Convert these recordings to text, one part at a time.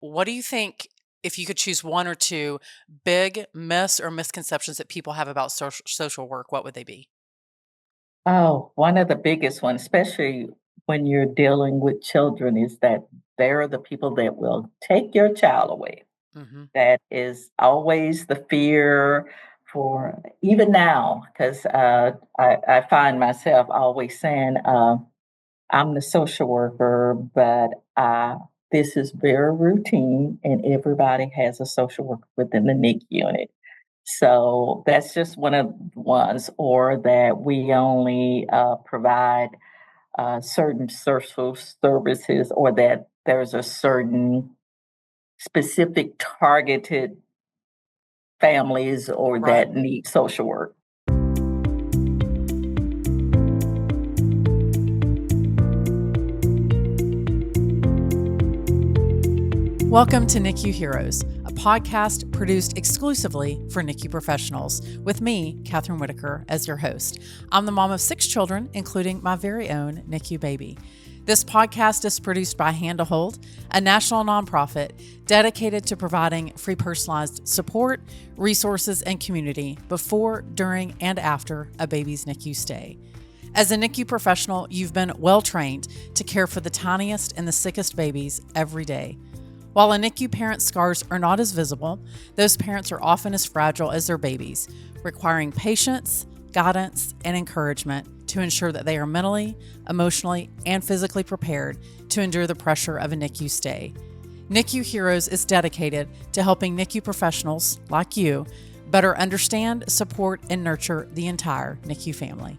what do you think, if you could choose one or two big myths or misconceptions that people have about social work, what would they be? Oh, one of the biggest ones, especially when you're dealing with children, is that they're the people that will take your child away. Hmm. That is always the fear for even now, because I find myself always saying, I'm the social worker, but this is very routine, and everybody has a social worker within the NICU unit. So that's just one of the ones, or that we only provide certain social services, or that there's a certain specific targeted families or Right. that need social work. Welcome to NICU Heroes, a podcast produced exclusively for NICU professionals, with me, Kathryn Whitaker, as your host. I'm the mom of 6 children, including my very own NICU baby. This podcast is produced by Hand to Hold, a national nonprofit dedicated to providing free personalized support, resources, and community before, during, and after a baby's NICU stay. As a NICU professional, you've been well trained to care for the tiniest and the sickest babies every day. While a NICU parent's scars are not as visible, those parents are often as fragile as their babies, requiring patience, guidance, and encouragement to ensure that they are mentally, emotionally, and physically prepared to endure the pressure of a NICU stay. NICU Heroes is dedicated to helping NICU professionals, like you, better understand, support, and nurture the entire NICU family.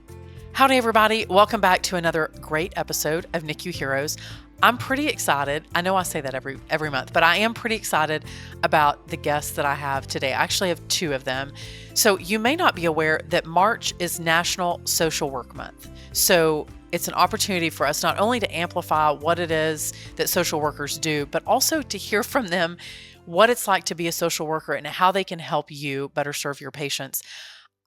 Howdy, everybody. Welcome back to another great episode of NICU Heroes. I'm pretty excited. I know I say that every month, but I am pretty excited about the guests that I have today. I actually have 2 of them. So you may not be aware that March is National Social Work Month. So it's an opportunity for us not only to amplify what it is that social workers do, but also to hear from them what it's like to be a social worker and how they can help you better serve your patients.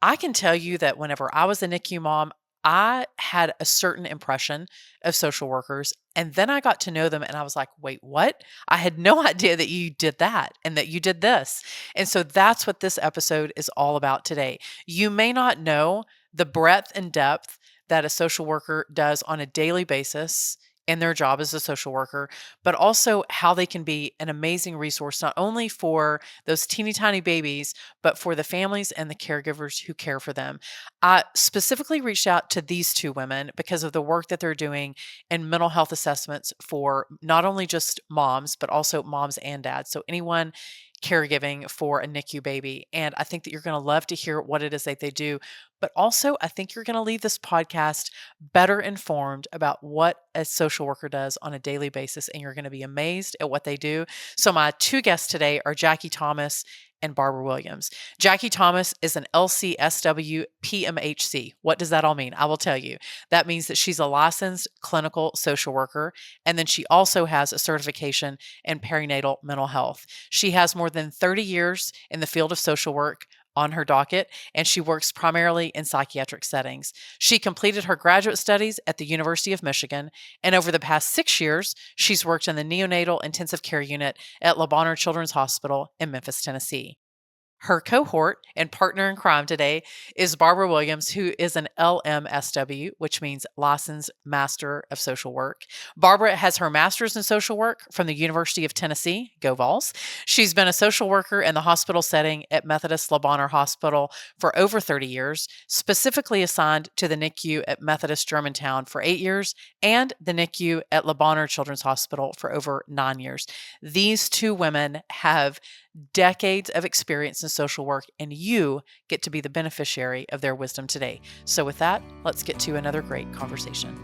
I can tell you that whenever I was a NICU mom, I had a certain impression of social workers, and then I got to know them and I was like, wait, what? I had no idea that you did that and that you did this. And so that's what this episode is all about today. You may not know the breadth and depth that a social worker does on a daily basis in their job as a social worker, but also how they can be an amazing resource, not only for those teeny tiny babies, but for the families and the caregivers who care for them. I specifically reached out to these 2 women because of the work that they're doing in mental health assessments for not only just moms, but also moms and dads. So anyone caregiving for a NICU baby. And I think that you're going to love to hear what it is that they do. But also, I think you're going to leave this podcast better informed about what a social worker does on a daily basis. And you're going to be amazed at what they do. So my 2 guests today are Jackie Thomas and Barbara Williams. Jackie Thomas is an LCSW PMH-C. What does that all mean? I will tell you. That means that she's a licensed clinical social worker, and then she also has a certification in perinatal mental health. She has more than 30 years in the field of social work on her docket, and she works primarily in psychiatric settings. She completed her graduate studies at the University of Michigan, and over the past 6 years, she's worked in the neonatal intensive care unit at Bonheur Children's Hospital in Memphis, Tennessee. Her cohort and partner in crime today is Barbara Williams, who is an LMSW, which means Licensed Master of Social Work. Barbara has her master's in social work from the University of Tennessee, go Vols. She's been a social worker in the hospital setting at Methodist Bonheur Hospital for over 30 years, specifically assigned to the NICU at Methodist Germantown for 8 years and the NICU at Bonheur Children's Hospital for over 9 years. These 2 women have decades of experience in social work, and you get to be the beneficiary of their wisdom today. So with that, let's get to another great conversation.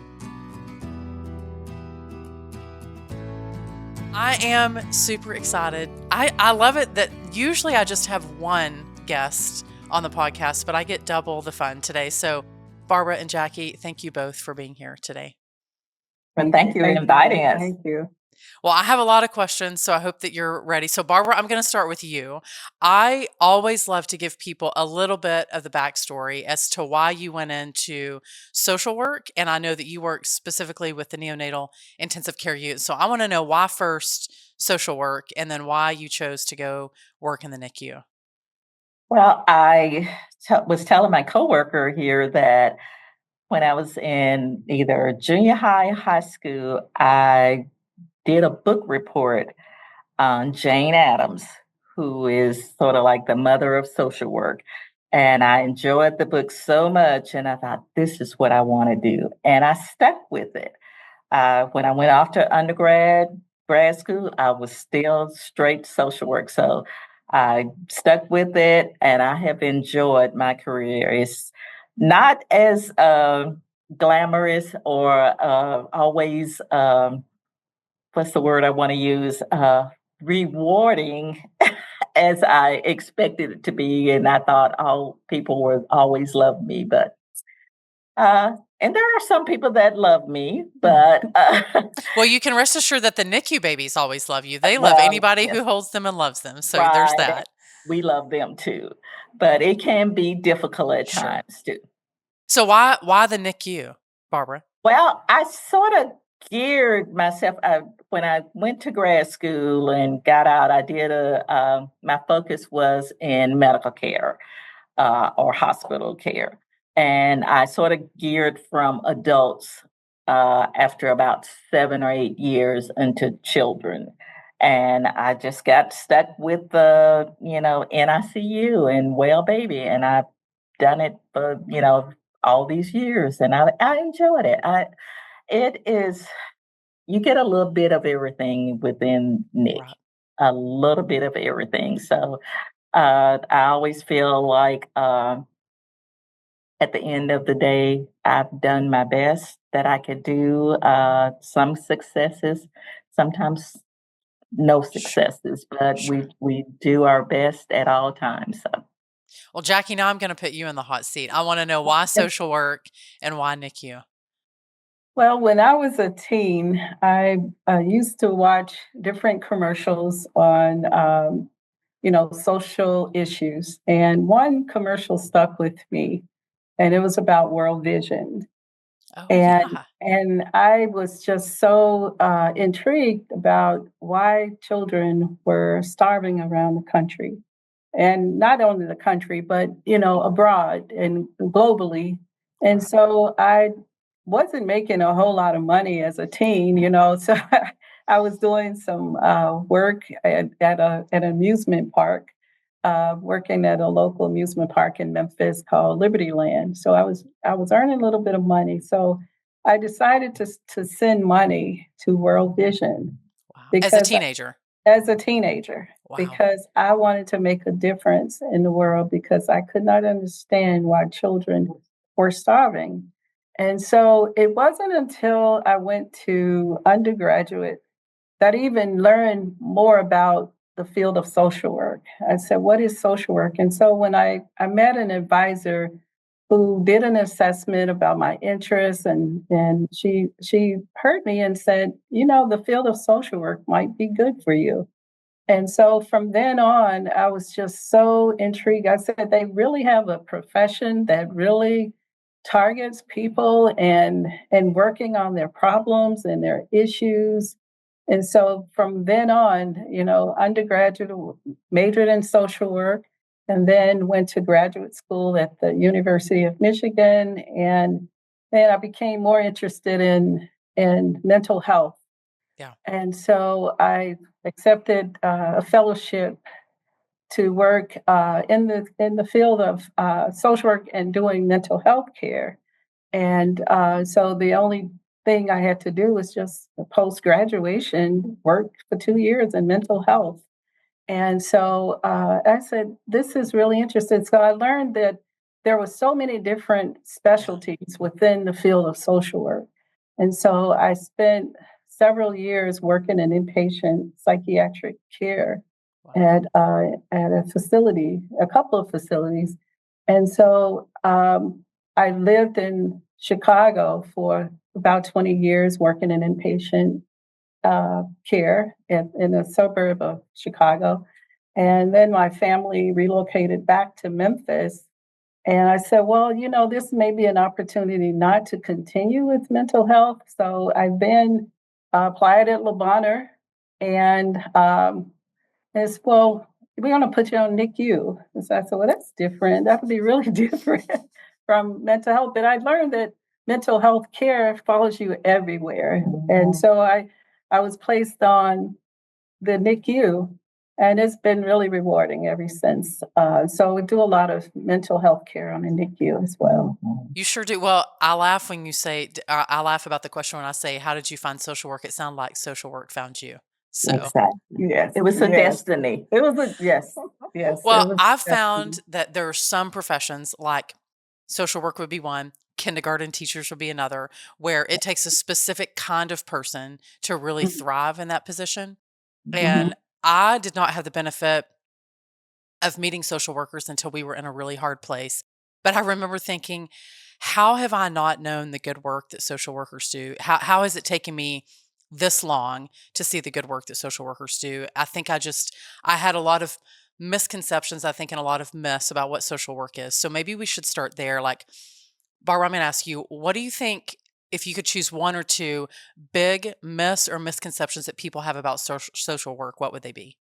I am super excited. I love it that usually I just have one guest on the podcast, but I get double the fun today. So Barbara and Jackie, thank you both for being here today. And thank you for inviting us. Thank you. Well, I have a lot of questions, so I hope that you're ready. So, Barbara, I'm going to start with you. I always love to give people a little bit of the backstory as to why you went into social work. And I know that you work specifically with the neonatal intensive care unit. So, I want to know why first social work and then why you chose to go work in the NICU. Well, was telling my coworker here that when I was in either junior high or high school, I did a book report on Jane Addams, who is sort of like the mother of social work. And I enjoyed the book so much, and I thought, this is what I want to do. And I stuck with it. When I went off to grad school, I was still straight social work. So I stuck with it, and I have enjoyed my career. It's not as glamorous or always, what's the word I want to use, rewarding as I expected it to be. And I thought all people would always love me, but and there are some people that love me, but Well, you can rest assured that the NICU babies always love you. They love well, anybody yes, who holds them and loves them. So, there's right. that. We love them too, but it can be difficult at Sure. times too. So, why the NICU, Barbara? Well, I sort of geared myself when I went to grad school and got out. I did my focus was in medical care or hospital care. And I sort of geared from adults after about 7 or 8 years into children. And I just got stuck with the, NICU and well baby. And I've done it for, all these years. And I enjoyed it. It is, you get a little bit of everything within Nick, Right. a little bit of everything. So I always feel like at the end of the day, I've done my best that I could do. Some successes, sometimes no Sure. successes, but we Sure. we do our best at all times. So. Well, Jackie, now I'm going to put you in the hot seat. I want to know why social work and why NICU. Well, when I was a teen, I used to watch different commercials on, social issues. And one commercial stuck with me, and it was about World Vision. Oh, And yeah. and I was just so intrigued about why children were starving around the country, and not only the country, but abroad and globally. And Right. so I wasn't making a whole lot of money as a teen, so I was doing some work at an amusement park, working at a local amusement park in Memphis called Liberty Land. So I was earning a little bit of money. So I decided to send money to World Vision Wow. As a because teenager. as a teenager, Wow. because I wanted to make a difference in the world, because I could not understand why children were starving. And so it wasn't until I went to undergraduate that I even learned more about the field of social work. I said, what is social work? And so when I met an advisor who did an assessment about my interests, and she heard me and said, the field of social work might be good for you. And so from then on, I was just so intrigued. I said, they really have a profession that really targets people and working on their problems and their issues. And so from then on, undergraduate, majored in social work, and then went to graduate school at the University of Michigan. And then I became more interested in mental health. Yeah. And so I accepted a fellowship to work in the field of social work and doing mental health care. And so the only thing I had to do was just post graduation work for 2 years in mental health. And so I said, this is really interesting. So I learned that there were so many different Yeah. specialties within the field of social work. And so I spent several years working in inpatient psychiatric care Wow. at a facility, a couple of facilities. And so I lived in Chicago for about 20 years working in inpatient. care in a suburb of Chicago. And then my family relocated back to Memphis. And I said, well, this may be an opportunity not to continue with mental health. So I've been applied at Bonheur, and it's, well, we're going to put you on NICU. And so I said, well, that's different. That would be really different from mental health. But I learned that mental health care follows you everywhere. Mm-hmm. And so I was placed on the NICU, and it's been really rewarding ever since. So we do a lot of mental health care on the NICU as well. You sure do. Well, I laugh when you say, I laugh about the question when I say, how did you find social work? It sounded like social work found you. So exactly. Yes. It was a destiny. It was a, yes. Yes. Well, I've found that there are some professions, like social work would be one, kindergarten teachers would be another, where it takes a specific kind of person to really thrive in that position. And I did not have the benefit of meeting social workers until we were in a really hard place. But I remember thinking, how have I not known the good work that social workers do? How has it taken me this long to see the good work that social workers do? I think I had a lot of misconceptions, I think, and a lot of myths about what social work is. So maybe we should start there. Like, Barbara, I'm going to ask you, what do you think, if you could choose one or two big myths or misconceptions that people have about social work, what would they be?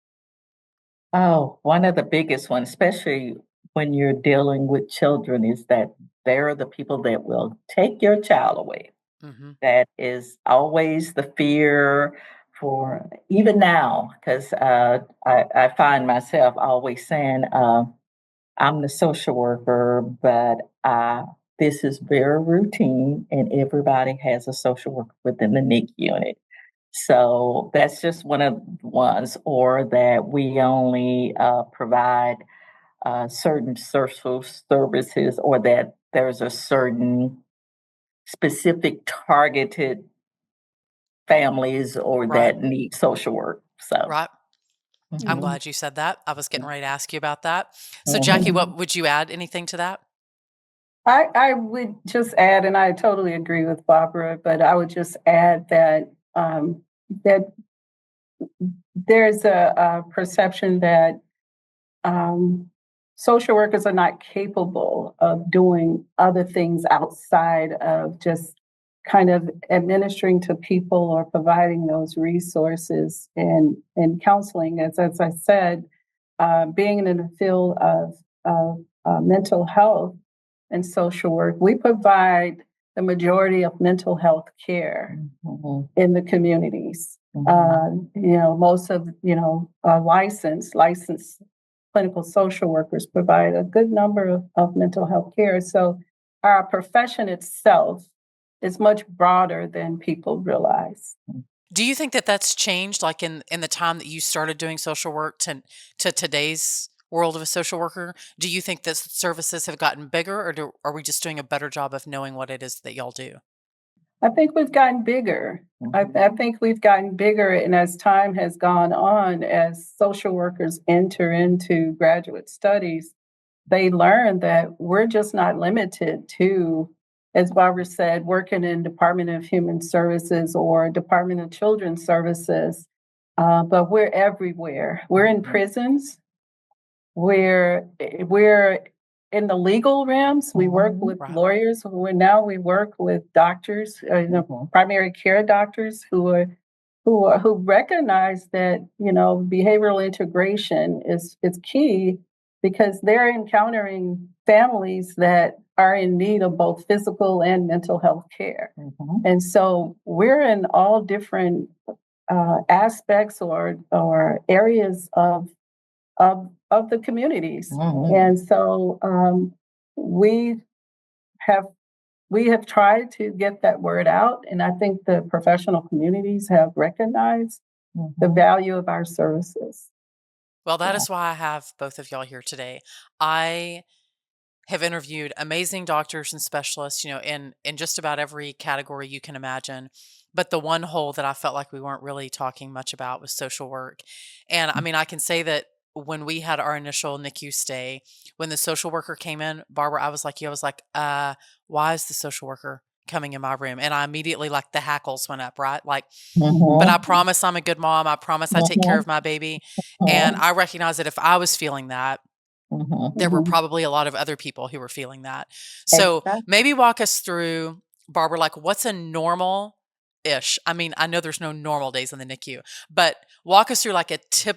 Oh, one of the biggest ones, especially when you're dealing with children, is that they're the people that will take your child away. Mm-hmm. That is always the fear for, even now, because I find myself always saying, I'm the social worker, but this is very routine, and everybody has a social worker within the NICU unit. So that's just one of the ones, or that we only provide certain social services, or that there's a certain specific targeted families or that need social work. So, right. I'm glad you said that. I was getting ready to ask you about that. So, Jackie, what would you add? Anything to that? I would just add, and I totally agree with Barbara, but I would just add that that there's a perception that social workers are not capable of doing other things outside of just kind of administering to people or providing those resources and counseling. As I said, being in the field of mental health and social work, we provide the majority of mental health care in the communities. Most of licensed clinical social workers provide a good number of mental health care. So our profession itself is much broader than people realize. Do you think that that's changed, like in the time that you started doing social work to today's world of a social worker? Do you think that services have gotten bigger, or are we just doing a better job of knowing what it is that y'all do? I think we've gotten bigger. I think we've gotten bigger, and as time has gone on, as social workers enter into graduate studies, they learn that we're just not limited to, as Barbara said, working in Department of Human Services or Department of Children's Services, but we're everywhere. We're in prisons. We're in the legal realms. We work with lawyers. We work with doctors, primary care doctors who recognize that behavioral integration is key, because they're encountering families that are in need of both physical and mental health care. And so we're in all different aspects or areas of the communities. And so we have tried to get that word out, and I think the professional communities have recognized the value of our services. Well, that is why I have both of y'all here today. I have interviewed amazing doctors and specialists, in just about every category you can imagine. But the one hole that I felt like we weren't really talking much about was social work. And I mean, I can say that when we had our initial NICU stay, when the social worker came in, Barbara, I was like, why is the social worker coming in my room, and I immediately, like, the hackles went up, right? Like, but I Mhm, promise I'm a good mom. I promise I take care mhm, of my baby. And mhm, I recognize that if I was feeling that, mhm. there were Mhm. probably a lot of other people who were feeling that. So Exactly. maybe walk us through, Barbara, like, what's a normal ish? I mean, I know there's no normal days in the NICU, but walk us through like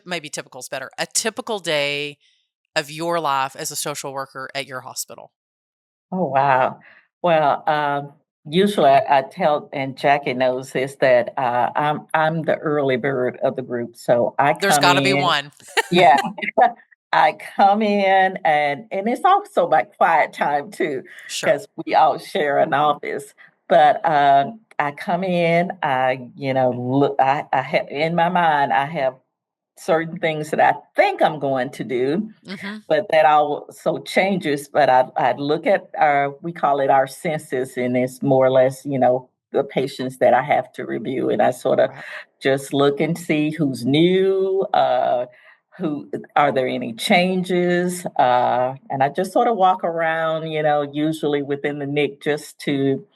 maybe typical is better, a typical day of your life as a social worker at your hospital. Oh, wow. Well, usually I tell, and Jackie knows this, that I'm the early bird of the group. So I There's come got to be in, one. yeah, I come in, and it's also my quiet time too, Sure. because we all share an office. But I come in, look, I have in my mind, I have certain things that I think I'm going to do, Hmm. but that also changes. But I look at we call it our census, and it's more or less, the patients that I have to review, and I sort of Right. just look and see who's new, who are there any changes, and I just sort of walk around, usually within the NIC just to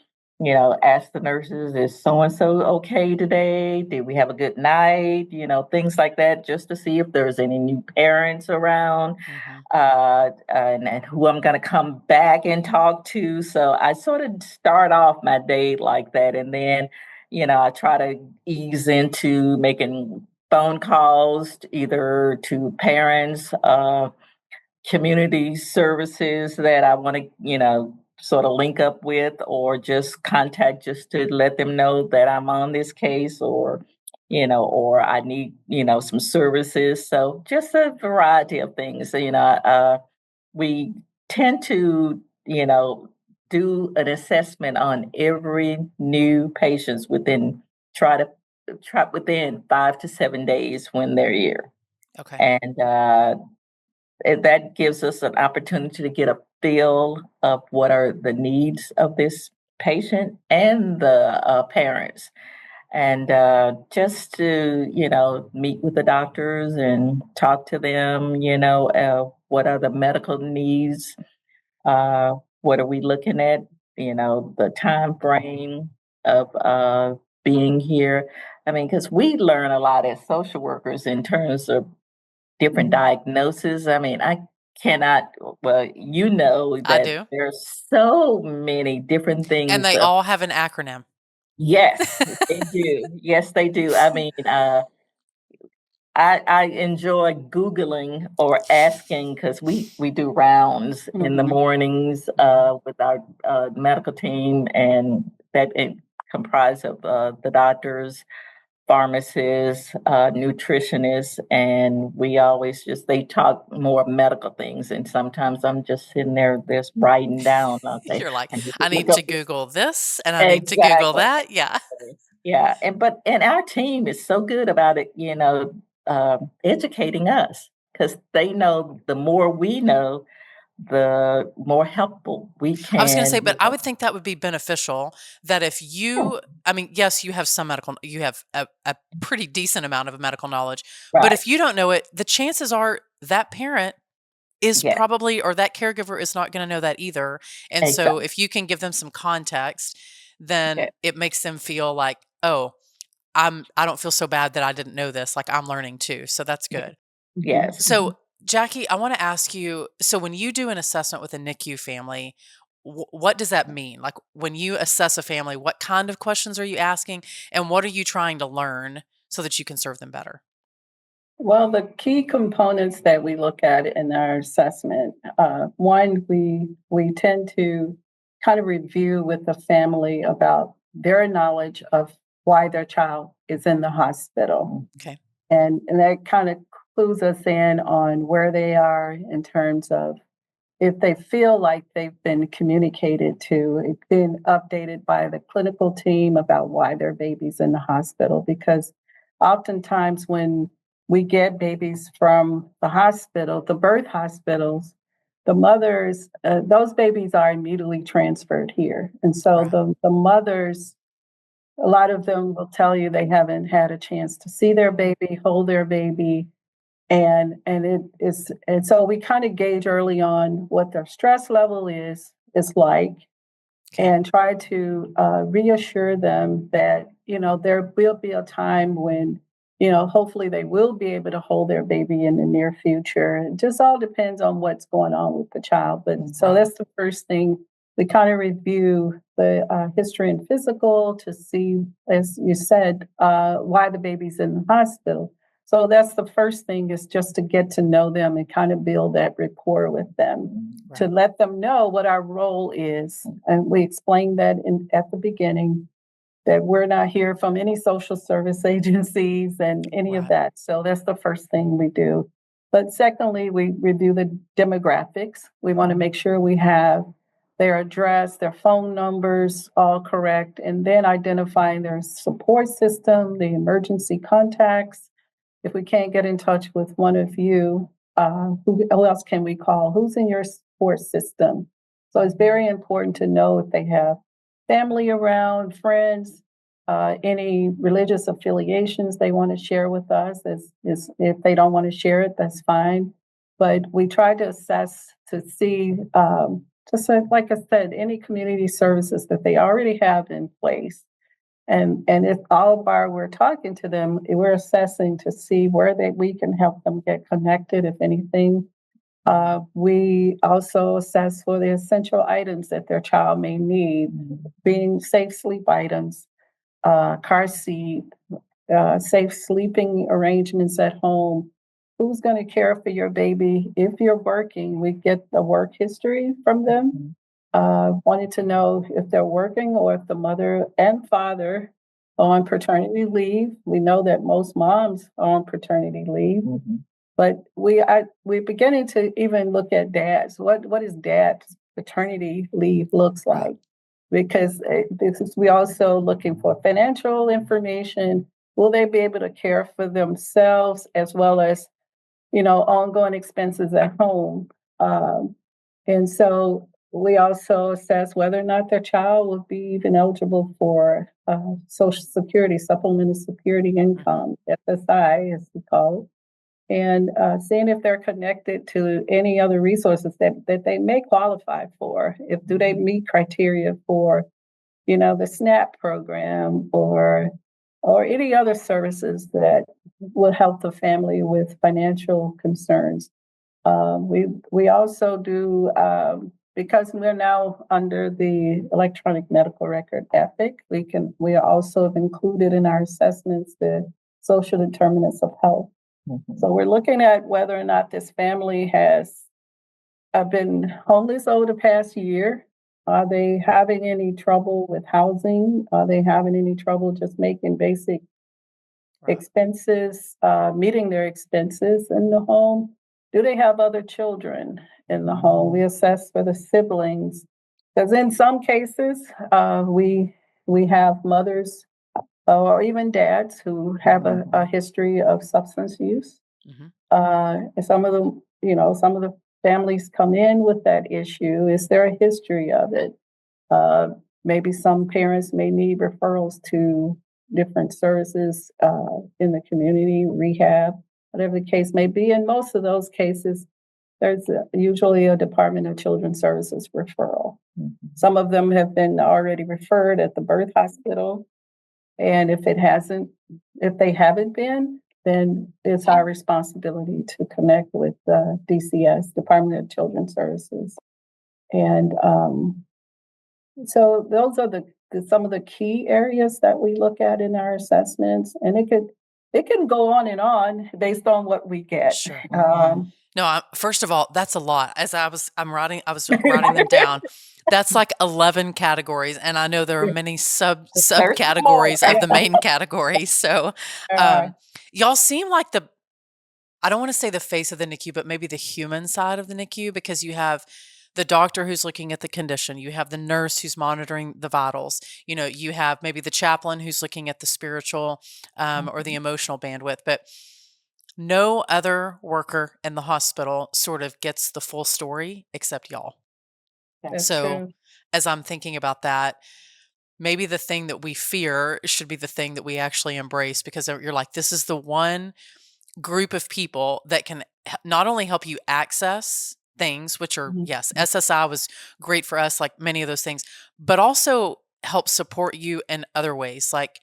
ask the nurses, is so and so okay today? Did we have a good night? Things like that, just to see if there's any new parents around, Hmm. and who I'm going to come back and talk to. So I sort of start off my day like that. And then, I try to ease into making phone calls either to parents, community services that I want to, sort of link up with, or just contact just to let them know that I'm on this case, or I need, some services. So just a variety of things. We tend to, do an assessment on every new patients try within 5 to 7 days when they're here. Okay. And that gives us an opportunity to get a feel of what are the needs of this patient and the parents, and just to meet with the doctors and talk to them. What are the medical needs? What are we looking at? The time frame of being here. I mean, because we learn a lot as social workers in terms of different diagnoses. I mean, I cannot, well, I that do. there's so many different And things. they all have an acronym. Yes, they do. Yes, they do. I mean, I enjoy Googling or asking, because we do rounds in the Mhm. mornings with our medical team, and that it comprise of the doctors, pharmacists, nutritionists, and we always they talk more medical things. And sometimes I'm just sitting there just writing down. I'll say, You're like, I need to I look need to up this. Google this and I need to Google Exactly. that. Yeah. Yeah. And our team is so good about it, educating us, because they know the more we know, the more helpful we I was going to can. say, but I would think that would be beneficial that if Yeah, you, I mean, yes, you have you have a pretty decent amount of medical knowledge, but right. if you don't know it, the chances are that parent is Yeah, probably, or that caregiver is not going to know that either. And so exactly. if you can give them some context, then Yeah. it makes them feel like, oh, I don't feel so bad that I didn't know this. Like I'm learning too. So that's Yeah. good. Mhm. Yes. So, Jackie, I want to ask you, so when you do an assessment with a NICU family, what does that mean? Like when you assess a family, what kind of questions are you asking and what are you trying to learn so that you can serve them better? Well, the key components that we look at in our assessment, one, we tend to kind of review with the family about their knowledge of why their child is in the hospital, Okay. and that kind of clues us in on where they are in terms of if they feel like they've been communicated to, it's been updated by the clinical team about why their baby's in the hospital. Because oftentimes when we get babies from the hospital, the birth hospitals, the mothers, those babies are immediately transferred here. And so Right. the mothers, a lot of them will tell you they haven't had a chance to see their baby, hold their baby, and it is, and so we kind of gauge early on what their stress level is like, and try to reassure them that, there will be a time when, hopefully they will be able to hold their baby in the near future. It just all depends on what's going on with the child. But so that's the first thing. We kind of review the history and physical to see, as you said, why the baby's in the hospital. So that's the first thing, is just to get to know them and kind of build that rapport with them, to let them know what our role is. And we explained that at the beginning, that we're not here from any social service agencies and any of that. So that's the first thing we do. But secondly, we review the demographics. We want to make sure we have their address, their phone numbers all correct, and then identifying their support system, the emergency contacts. If we can't get in touch with one of you, who else can we call? Who's in your support system? So it's very important to know if they have family around, friends, any religious affiliations they want to share with us. If they don't want to share it, that's fine. But we try to assess to see, just like I said, any community services that they already have in place. And if we're talking to them, we're assessing to see where we can help them get connected, if anything. We also assess for the essential items that their child may need, being safe sleep items, car seat, safe sleeping arrangements at home. Who's going to care for your baby? If you're working, we get the work history from them. Wanted to know if they're working or if the mother and father are on paternity leave. We know that most moms are on paternity leave, but we're beginning to even look at dads. What is dad's paternity leave looks like? Because we also looking for financial information. Will they be able to care for themselves as well as, ongoing expenses at home? And so we also assess whether or not their child will be even eligible for Social Security, Supplemental Security Income, SSI, as we call it, and seeing if they're connected to any other resources that they may qualify for. Do they meet criteria for, the SNAP program or any other services that will help the family with financial concerns. We also do, because we're now under the electronic medical record EPIC, we also have included in our assessments the social determinants of health. So we're looking at whether or not this family has been homeless over the past year. Are they having any trouble with housing? Are they having any trouble just making basic expenses, meeting their expenses in the home? Do they have other children in the home? We assess for the siblings, because in some cases, we have mothers or even dads who have a history of substance use. And some of the families come in with that issue. Is there a history of it? Maybe some parents may need referrals to different services in the community, rehab, whatever the case may be. In most of those cases, there's usually a Department of Children's Services referral. Some of them have been already referred at the birth hospital. And if they haven't been, then it's our responsibility to connect with the DCS, Department of Children's Services. And so those are some of the key areas that we look at in our assessments. And it can go on and on based on what we get. Sure. No, first of all, that's a lot. As I was writing them down. That's like 11 categories, and I know there are many subcategories of the main category. So, y'all seem like I don't want to say the face of the NICU, but maybe the human side of the NICU, because you have the doctor who's looking at the condition, you have the nurse who's monitoring the vitals, you have maybe the chaplain who's looking at the spiritual or the emotional bandwidth, but no other worker in the hospital sort of gets the full story except y'all. That's So true. as I'm thinking about that, maybe the thing that we fear should be the thing that we actually embrace, because you're like, this is the one group of people that can not only help you access things, which are, Mhm. yes, SSI was great for us, like many of those things, but also help support you in other ways. Like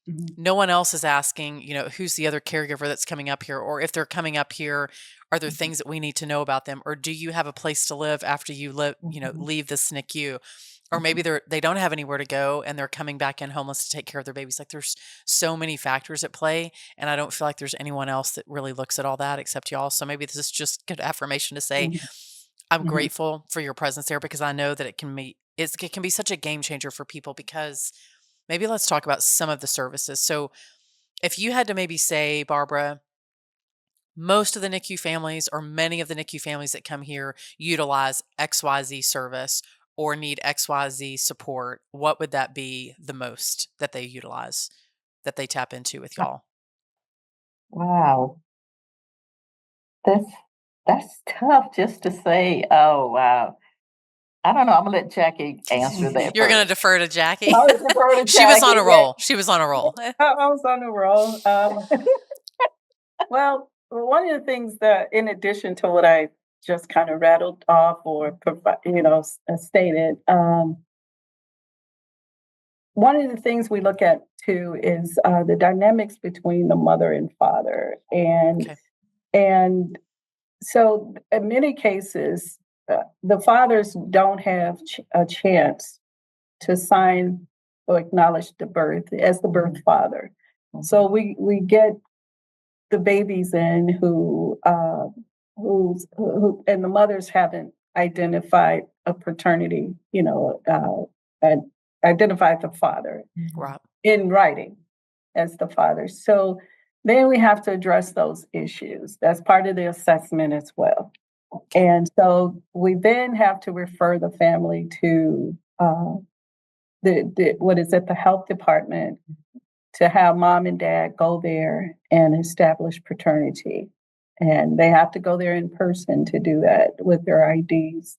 Mhm. no one else is asking, who's the other caregiver that's coming up here? Or if they're coming up here, are there things that we need to know about them? Or do you have a place to live after you leave the SNCU? Or maybe they don't have anywhere to go and they're coming back in homeless to take care of their babies. Like there's so many factors at play, and I don't feel like there's anyone else that really looks at all that except y'all. So maybe this is just good affirmation to say, Mhm. I'm Mhm. grateful for your presence there, because I know that it can be such a game changer for people. Because maybe let's talk about some of the services. So if you had to maybe say, Barbara, most of the NICU families or many of the NICU families that come here utilize XYZ service or need XYZ support, what would that be the most that they utilize, that they tap into with y'all? Wow, that's that's tough just to say. Oh, wow. I don't know. I'm gonna let Jackie answer that You're going to first. defer to Jackie. I would defer to She was on Jackie. a roll. She was on a roll. I was on the roll. Well, one of the things that, in addition to what I just kind of rattled off or stated, one of the things we look at too is the dynamics between the mother and father, Okay. and so in many cases, the fathers don't have a chance to sign or acknowledge the birth as the birth father. So we get the babies in who and the mothers haven't identified a paternity, and identified the father Right. in writing as the father. So then we have to address those issues. That's part of the assessment as well. And so we then have to refer the family to the health department, to have mom and dad go there and establish paternity. And they have to go there in person to do that with their IDs.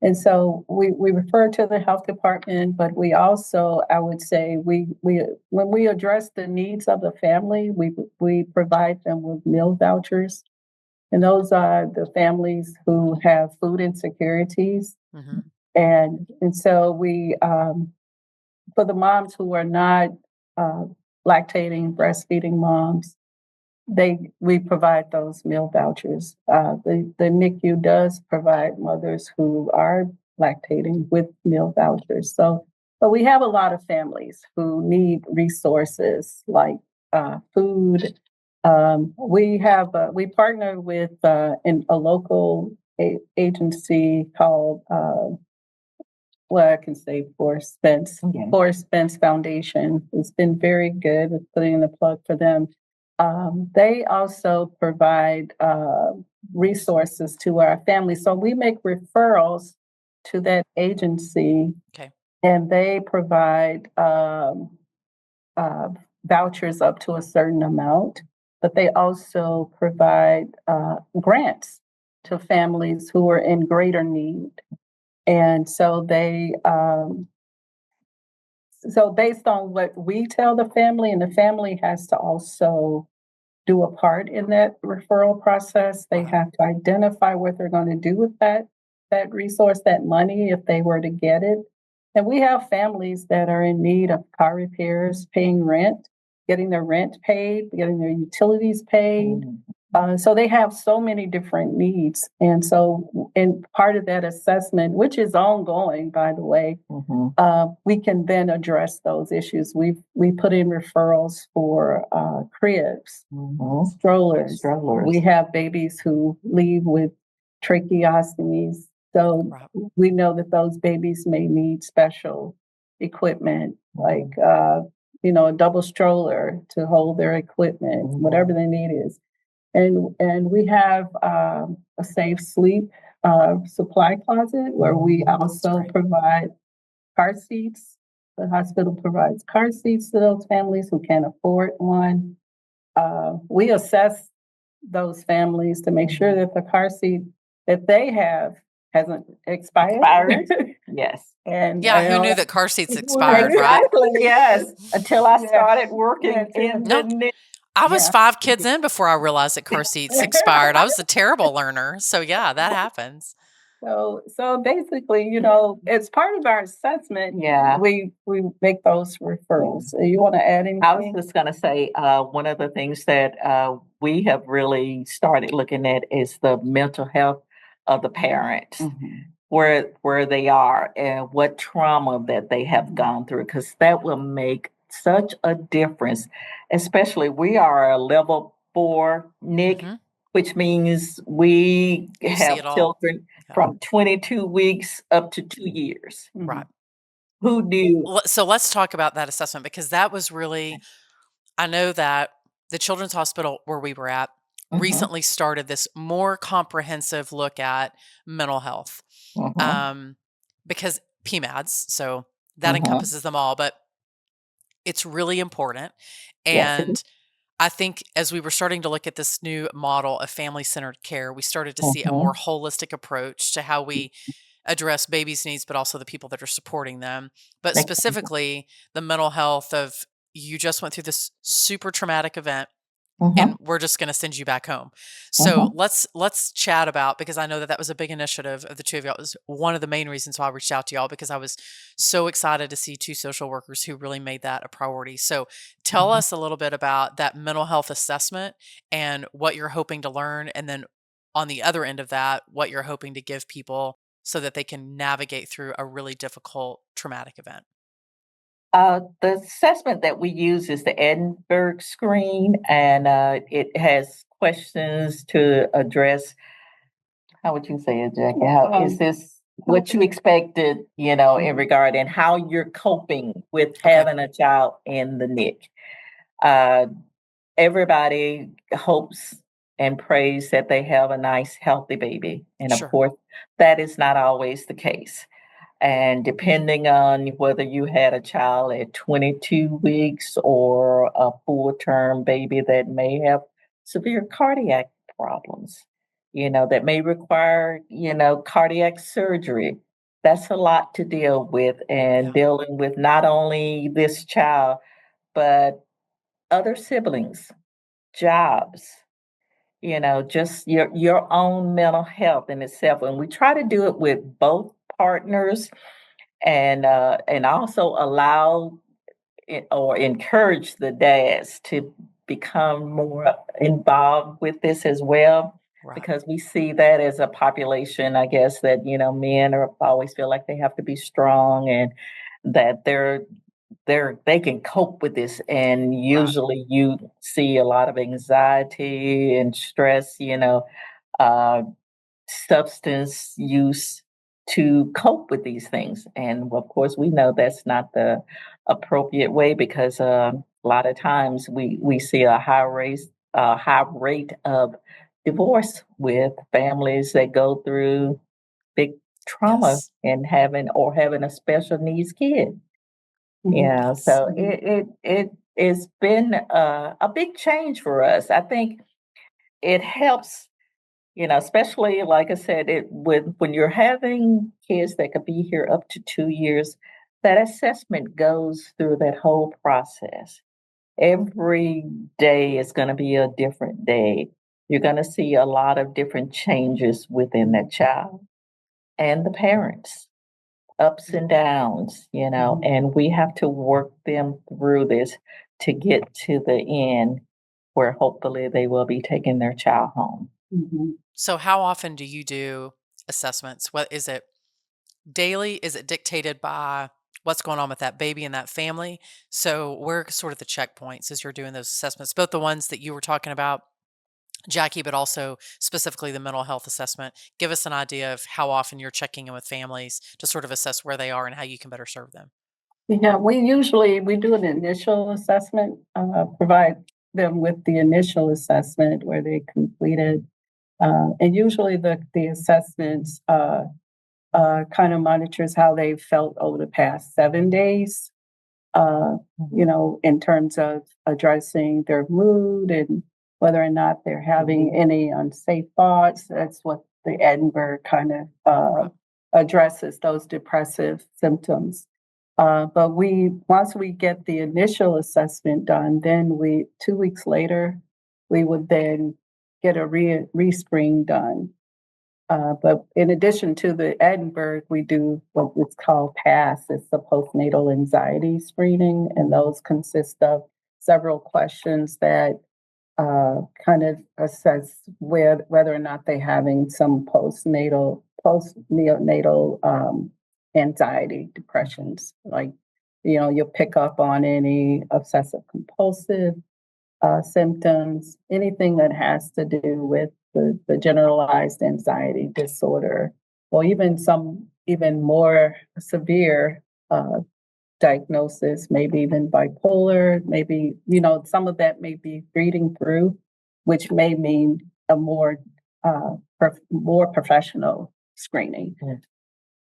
And so we refer to the health department, but we also, I would say, we when we address the needs of the family, we provide them with meal vouchers. And those are the families who have food insecurities. Mm-hmm. And so for the moms who are not uh, lactating, breastfeeding moms, we provide those meal vouchers. The NICU does provide mothers who are lactating with meal vouchers. So, but we have a lot of families who need resources like food. We partner with in a local agency called I can say Forrest Spence. Okay. Forrest Spence Foundation has been very good with putting in the plug for them. They also provide resources to our families. So we make referrals to that agency, Okay. and they provide uh, vouchers up to a certain amount, but they also provide grants to families who are in greater need. And so so based on what we tell the family, and the family has to also do a part in that referral process. They have to identify what they're going to do with that resource, that money, if they were to get it. And we have families that are in need of car repairs, paying rent, getting their rent paid, getting their utilities paid. So they have so many different needs. And so, in part of that assessment, which is ongoing, by the way, we can then address those issues. We put in referrals for cribs, strollers. We have babies who leave with tracheostomies. So we know that those babies may need special equipment, like a double stroller to hold their equipment, whatever the need is. And we have a safe sleep supply closet where we also provide car seats. The hospital provides car seats to those families who can't afford one. We assess those families to make sure that the car seat that they have hasn't expired. Yes. And who knew that car seats expired, Exactly. right? Yes. Until I started working in the I was Yeah. 5 kids in before I realized that car seats expired. I was a terrible learner. So yeah, that happens. So basically, it's part of our assessment. Yeah. We make those referrals. So you want to add I was anything? just going to say one of the things that we have really started looking at is the mental health of the parents, where they are and what trauma that they have gone through, because that will make such a difference. Especially, we are a level 4 NIC, Mhm. which means we You see it have all. children Yeah. from 22 weeks up to 2 years. Right. Who knew? So let's talk about that assessment, because that was really, I know that the Children's Hospital where we were at Mhm, recently started this more comprehensive look at mental health, mhm, because PMADS, so that mhm. encompasses them all, but it's really important. Yes, it is. And I think as we were starting to look at this new model of family-centered care, we started to see a more Mhm, holistic approach to how we address babies' needs, but also the people that are supporting them. But exactly. specifically, the mental health of, you just went through this super traumatic event and Mhm, we're just going to send you back home. So mhm, let's chat about, because I know that that was a big initiative of the two of y'all. It was one of the main reasons why I reached out to y'all, because I was so excited to see two social workers who really made that a priority. So tell mhm. us a little bit about that mental health assessment and what you're hoping to learn, and then on the other end of that, what you're hoping to give people so that they can navigate through a really difficult traumatic event. The assessment that we use is the Edinburgh screen, and it has questions to address. How would you say it, Jackie? How is this what you expected, in regard, and how you're coping with Okay. having a child in the NIC? Uh, Everybody hopes and prays that they have a nice, healthy baby. And of Sure. course, that is not always the case. And depending on whether you had a child at 22 weeks or a full term baby that may have severe cardiac problems, that may require, cardiac surgery. That's a lot to deal with, and Yeah. dealing with not only this child, but other siblings, jobs, just your own mental health in itself. And we try to do it with both partners, and also allow it, or encourage the dads to become more involved with this as well, Right. because we see that as a population, I guess, that men are always feel like they have to be strong, and that they can cope with this, and Right. usually you see a lot of anxiety and stress, uh, substance use to cope with these things. And of course, we know that's not the appropriate way, because a lot of times we see a high rate of divorce with families that go through big trauma Yes. and having a special needs kid. Yeah, Yes. so it's been a big change for us. I think it helps, especially like I said, it when you're having kids that could be here up to 2 years, that assessment goes through that whole process. Every day is going to be a different day. You're going to see a lot of different changes within that child and the parents, ups and downs, and we have to work them through this to get to the end where hopefully they will be taking their child home. So how often do you do assessments? What is it, daily? Is it dictated by what's going on with that baby and that family? So where are sort of the checkpoints as you're doing those assessments, both the ones that you were talking about, Jackie, but also specifically the mental health assessment? Give us an idea of how often you're checking in with families to sort of assess where they are and how you can better serve them. Yeah, we do an initial assessment, provide them with the initial assessment where they completed, and usually the assessments kind of monitors how they felt over the past 7 days. In terms of addressing their mood and whether or not they're having any unsafe thoughts. That's what the Edinburgh kind of Right. addresses, those depressive symptoms. But once we get the initial assessment done, then 2 weeks later, we would then get a re-screen done. But in addition to the Edinburgh, we do what's called PASS. It's the postnatal anxiety screening, and those consist of several questions that kind of assess whether or not they're having some postnatal anxiety, depressions. Like, you'll pick up on any obsessive compulsive symptoms, anything that has to do with the generalized anxiety disorder, or even more severe diagnosis, maybe even bipolar, maybe, some of that may be reading through, which may mean a more professional screening.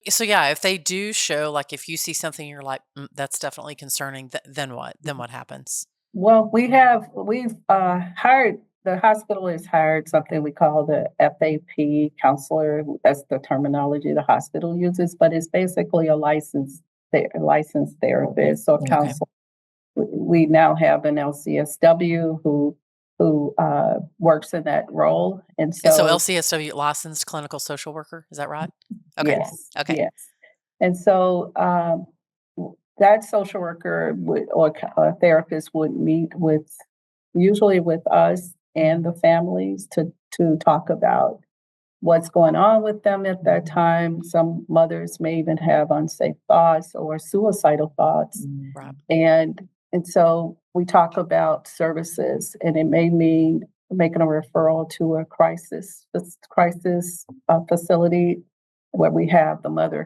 So yeah, if they do show, like if you see something, you're like, that's definitely concerning. Then what? Then what happens? Well, we've hired, the hospital has hired something we call the FAP counselor. That's the terminology the hospital uses, but it's basically a licensed therapist or counselor. We now have an LCSW who works in that role. And so LCSW, licensed clinical social worker, is that right? Okay. Yes. Okay. Yes. And so that social worker or a therapist would meet usually with us and the families to talk about what's going on with them at that time. Some mothers may even have unsafe thoughts or suicidal thoughts. Right. And so we talk about services, and it may mean making a referral to a crisis facility where we have the mother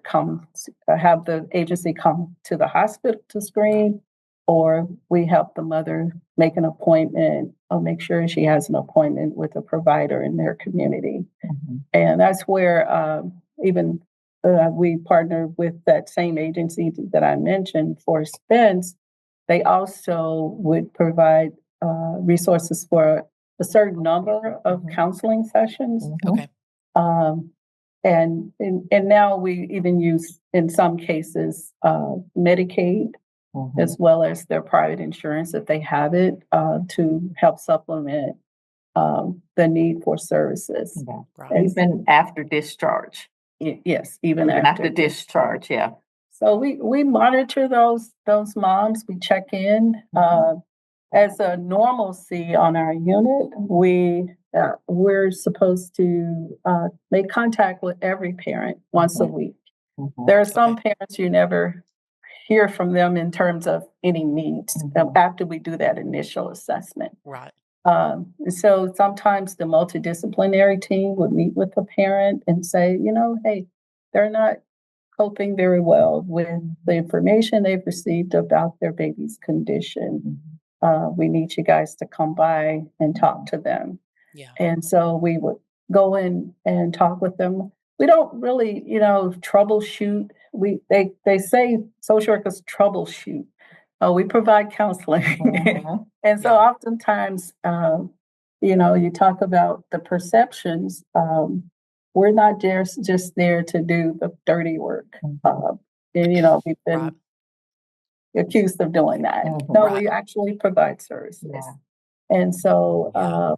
have the agency come to the hospital to screen, or we help the mother make an appointment or make sure she has an appointment with a provider in their community. Mm-hmm. And that's where we partner with that same agency that I mentioned for Spence. They also would provide resources for a certain number of counseling sessions. Okay. And now we even use, in some cases, Medicaid, as well as their private insurance, if they have it, to help supplement the need for services. Right. Even after discharge. Yes, even after discharge, yeah. So we monitor those moms. We check in. As a normalcy on our unit, we're supposed to make contact with every parent once a week. There are some parents you never hear from them in terms of any needs after we do that initial assessment. Right. So sometimes the multidisciplinary team would meet with the parent and say, hey, they're not coping very well with the information they've received about their baby's condition. We need you guys to come by and talk to them. Yeah. And so we would go in and talk with them. We don't really, troubleshoot. They say social workers troubleshoot. We provide counseling. And so oftentimes, you talk about the perceptions. We're not just there to do the dirty work. And, we've been accused of doing that. No, we actually provide services. Yeah. And so,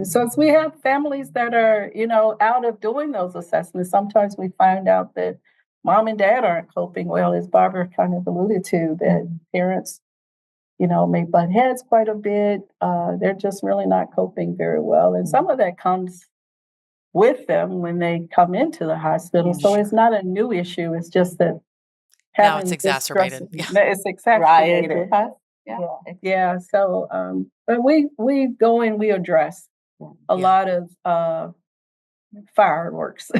so we have families that are, out of doing those assessments. Sometimes we find out that mom and dad aren't coping well, as Barbara kind of alluded to, that parents, may butt heads quite a bit. They're just really not coping very well. And some of that comes with them when they come into the hospital. So it's not a new issue. It's just that now it's exacerbated. It's exacerbated. Right. Yeah. So, but we go and we address a lot of fireworks.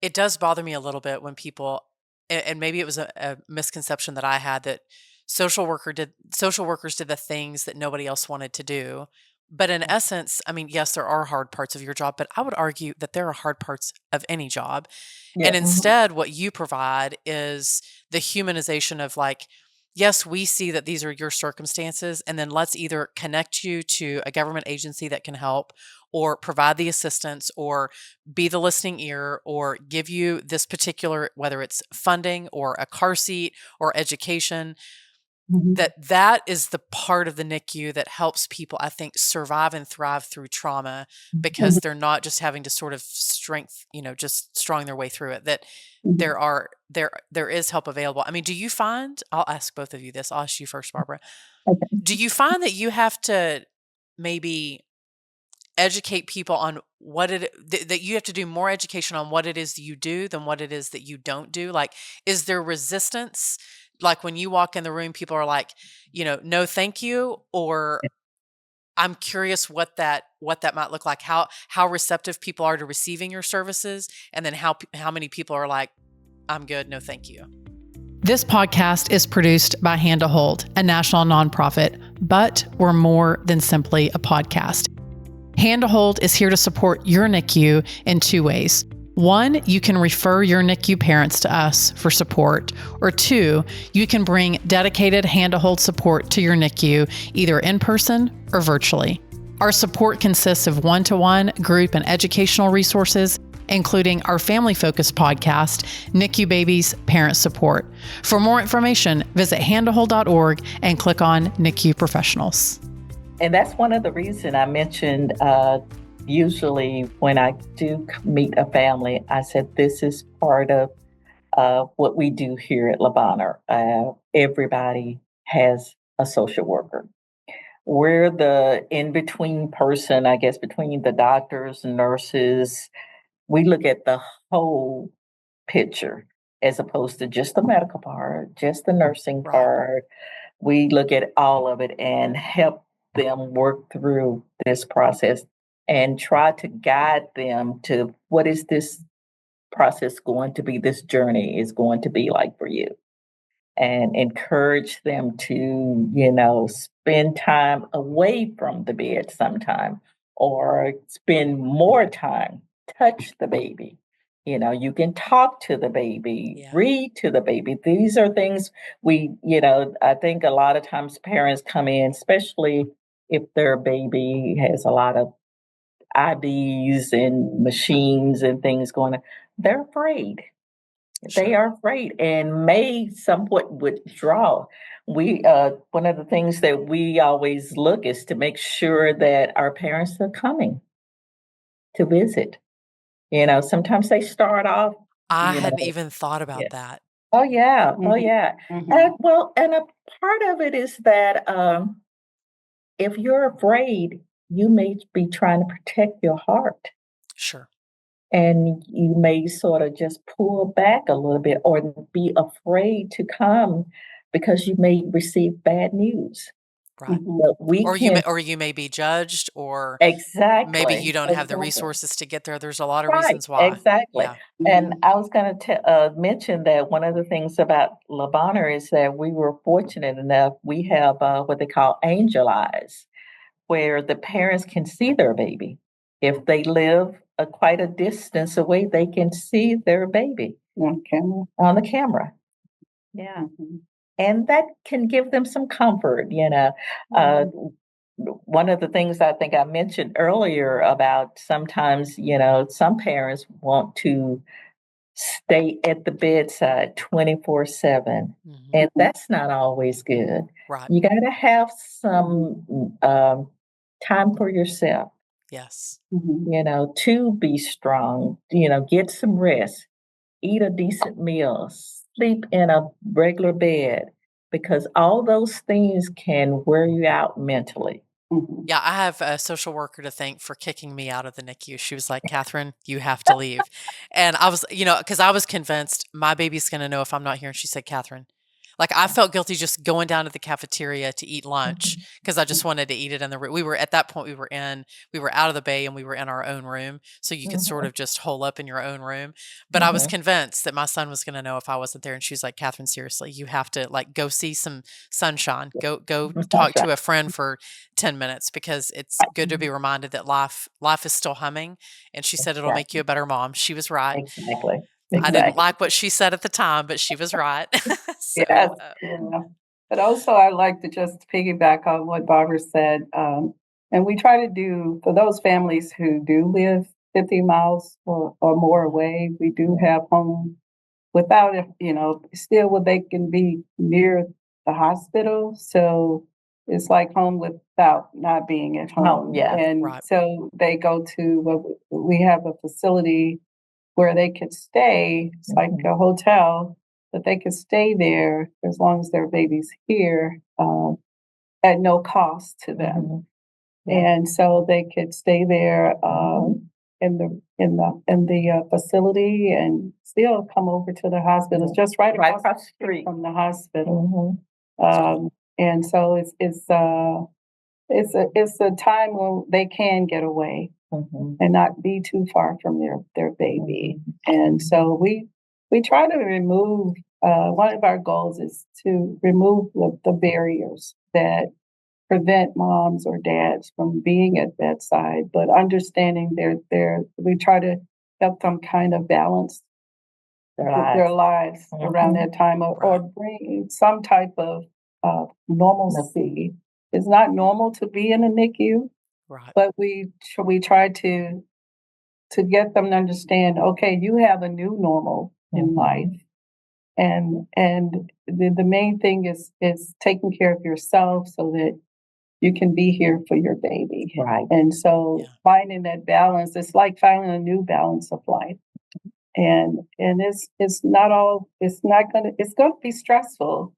It does bother me a little bit when people, and maybe it was a misconception that I had, that social workers did the things that nobody else wanted to do. But in essence, I mean, yes, there are hard parts of your job, but I would argue that there are hard parts of any job. Yeah. And instead, what you provide is the humanization of, like, yes, we see that these are your circumstances, and then let's either connect you to a government agency that can help, or provide the assistance or be the listening ear or give you this particular, whether it's funding or a car seat or education, that is the part of the NICU that helps people, I think, survive and thrive through trauma, because they're not just having to sort of just strong their way through it, that there is help available. I mean, do you find, I'll ask both of you this, I'll ask you first, Barbara. Okay. Do you find that you have to maybe educate people on that you have to do more education on what it is that you do than what it is that you don't do? Like, is there resistance? Like when you walk in the room, people are like, no, thank you. Or I'm curious what that might look like, how receptive people are to receiving your services. And then how many people are like, I'm good. No, thank you. This podcast is produced by Hand to Hold, a national nonprofit, but we're more than simply a podcast. Hand to Hold is here to support your NICU in two ways. One, you can refer your NICU parents to us for support. Or two, you can bring dedicated Hand to Hold support to your NICU, either in person or virtually. Our support consists of one-to-one group and educational resources, including our family-focused podcast, NICU Babies Parent Support. For more information, visit handtohold.org and click on NICU Professionals. And that's one of the reasons I mentioned, usually when I do meet a family, I said, this is part of what we do here at Bonheur. Everybody has a social worker. We're the in-between person, I guess, between the doctors and nurses. We look at the whole picture as opposed to just the medical part, just the nursing part. We look at all of it and help them work through this process and try to guide them to what is this process going to be, this journey is going to be like for you, and encourage them to, spend time away from the bed sometime, or spend more time, touch the baby. You can talk to the baby, read to the baby. These are things I think a lot of times parents come in, especially if their baby has a lot of IVs and machines and things going on, they're afraid. Sure. They are afraid and may somewhat withdraw. We one of the things that we always look is to make sure that our parents are coming to visit. Sometimes they start off. I hadn't even thought about that. Oh yeah, oh yeah. And a part of it is that if you're afraid, you may be trying to protect your heart. Sure. And you may sort of just pull back a little bit or be afraid to come because you may receive bad news. Right. Or you may be judged, or exactly. Maybe you don't have the resources to get there. There's a lot of reasons why. Exactly. Yeah. And I was going to mention that one of the things about Bonheur is that we were fortunate enough. We have what they call angel eyes, where the parents can see their baby. If they live quite a distance away, they can see their baby on the camera. Yeah. And that can give them some comfort, One of the things I think I mentioned earlier about sometimes, some parents want to stay at the bedside 24/7. And that's not always good. Right. You got to have some time for yourself. Yes. To be strong, get some rest, eat a decent meal, sleep in a regular bed, because all those things can wear you out mentally. Yeah, I have a social worker to thank for kicking me out of the NICU. She was like, Kathryn, you have to leave. And I was, because I was convinced my baby's going to know if I'm not here. And she said, Kathryn, like I felt guilty just going down to the cafeteria to eat lunch because I just wanted to eat it in the room. We were at that point, we were out of the bay and we were in our own room. So you could sort of just hole up in your own room. But I was convinced that my son was going to know if I wasn't there. And she was like, Kathryn, seriously, you have to go see some sunshine, go talk to a friend for 10 minutes, because it's good to be reminded that life is still humming. And she said, it'll make you a better mom. She was right. Exactly. I didn't like what she said at the time, but she was right. So, yes. But also I like to just piggyback on what Barbara said. And we try to do, for those families who do live 50 miles or more away, we do have home without, still where they can be near the hospital. So it's like home without not being at home. yeah. And Right. so they go to, we have a facility where they could stay. It's like a hotel, but they could stay there as long as their baby's here at no cost to them. Yeah. And so they could stay there in the facility and still come over to the hospital. It's just right across the street from the hospital. And so it's a time when they can get away and not be too far from their baby. And so we try to remove. One of our goals is to remove the barriers that prevent moms or dads from being at bedside, but understanding we try to help them kind of balance their lives around that time or bring some type of normalcy. It's not normal to be in a NICU, but we try to get them to understand, okay, you have a new normal in life. And the main thing is taking care of yourself so that you can be here for your baby. Right. And so finding that balance, it's like finding a new balance of life. And it's going to be stressful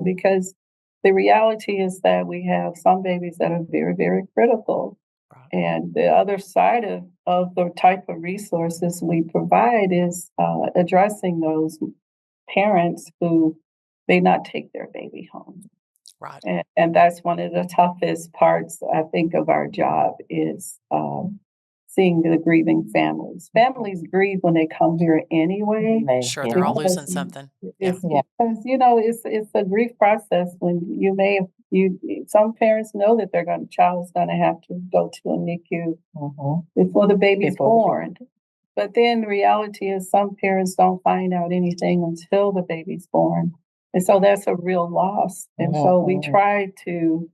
because the reality is that we have some babies that are very, very critical. Right. And the other side of the type of resources we provide is addressing those parents who may not take their baby home. Right. And that's one of the toughest parts, I think, of our job is seeing the grieving families. Families grieve when they come here anyway. Sure, they're all losing something. Because, it's a grief process when some parents know that their child's going to have to go to a NICU before the baby's born. But then the reality is some parents don't find out anything until the baby's born. And so that's a real loss. And so we try to,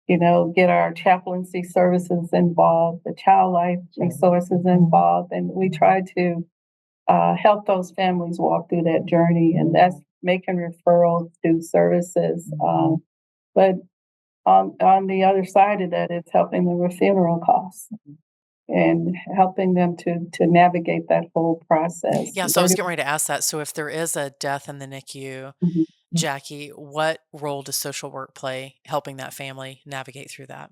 get our chaplaincy services involved, the child life resources involved, and we try to help those families walk through that journey. And that's making referrals to services. But on the other side of that, it's helping them with funeral costs and helping them to navigate that whole process. Yeah, so I was getting ready to ask that. So if there is a death in the NICU, Jackie, what role does social work play helping that family navigate through that?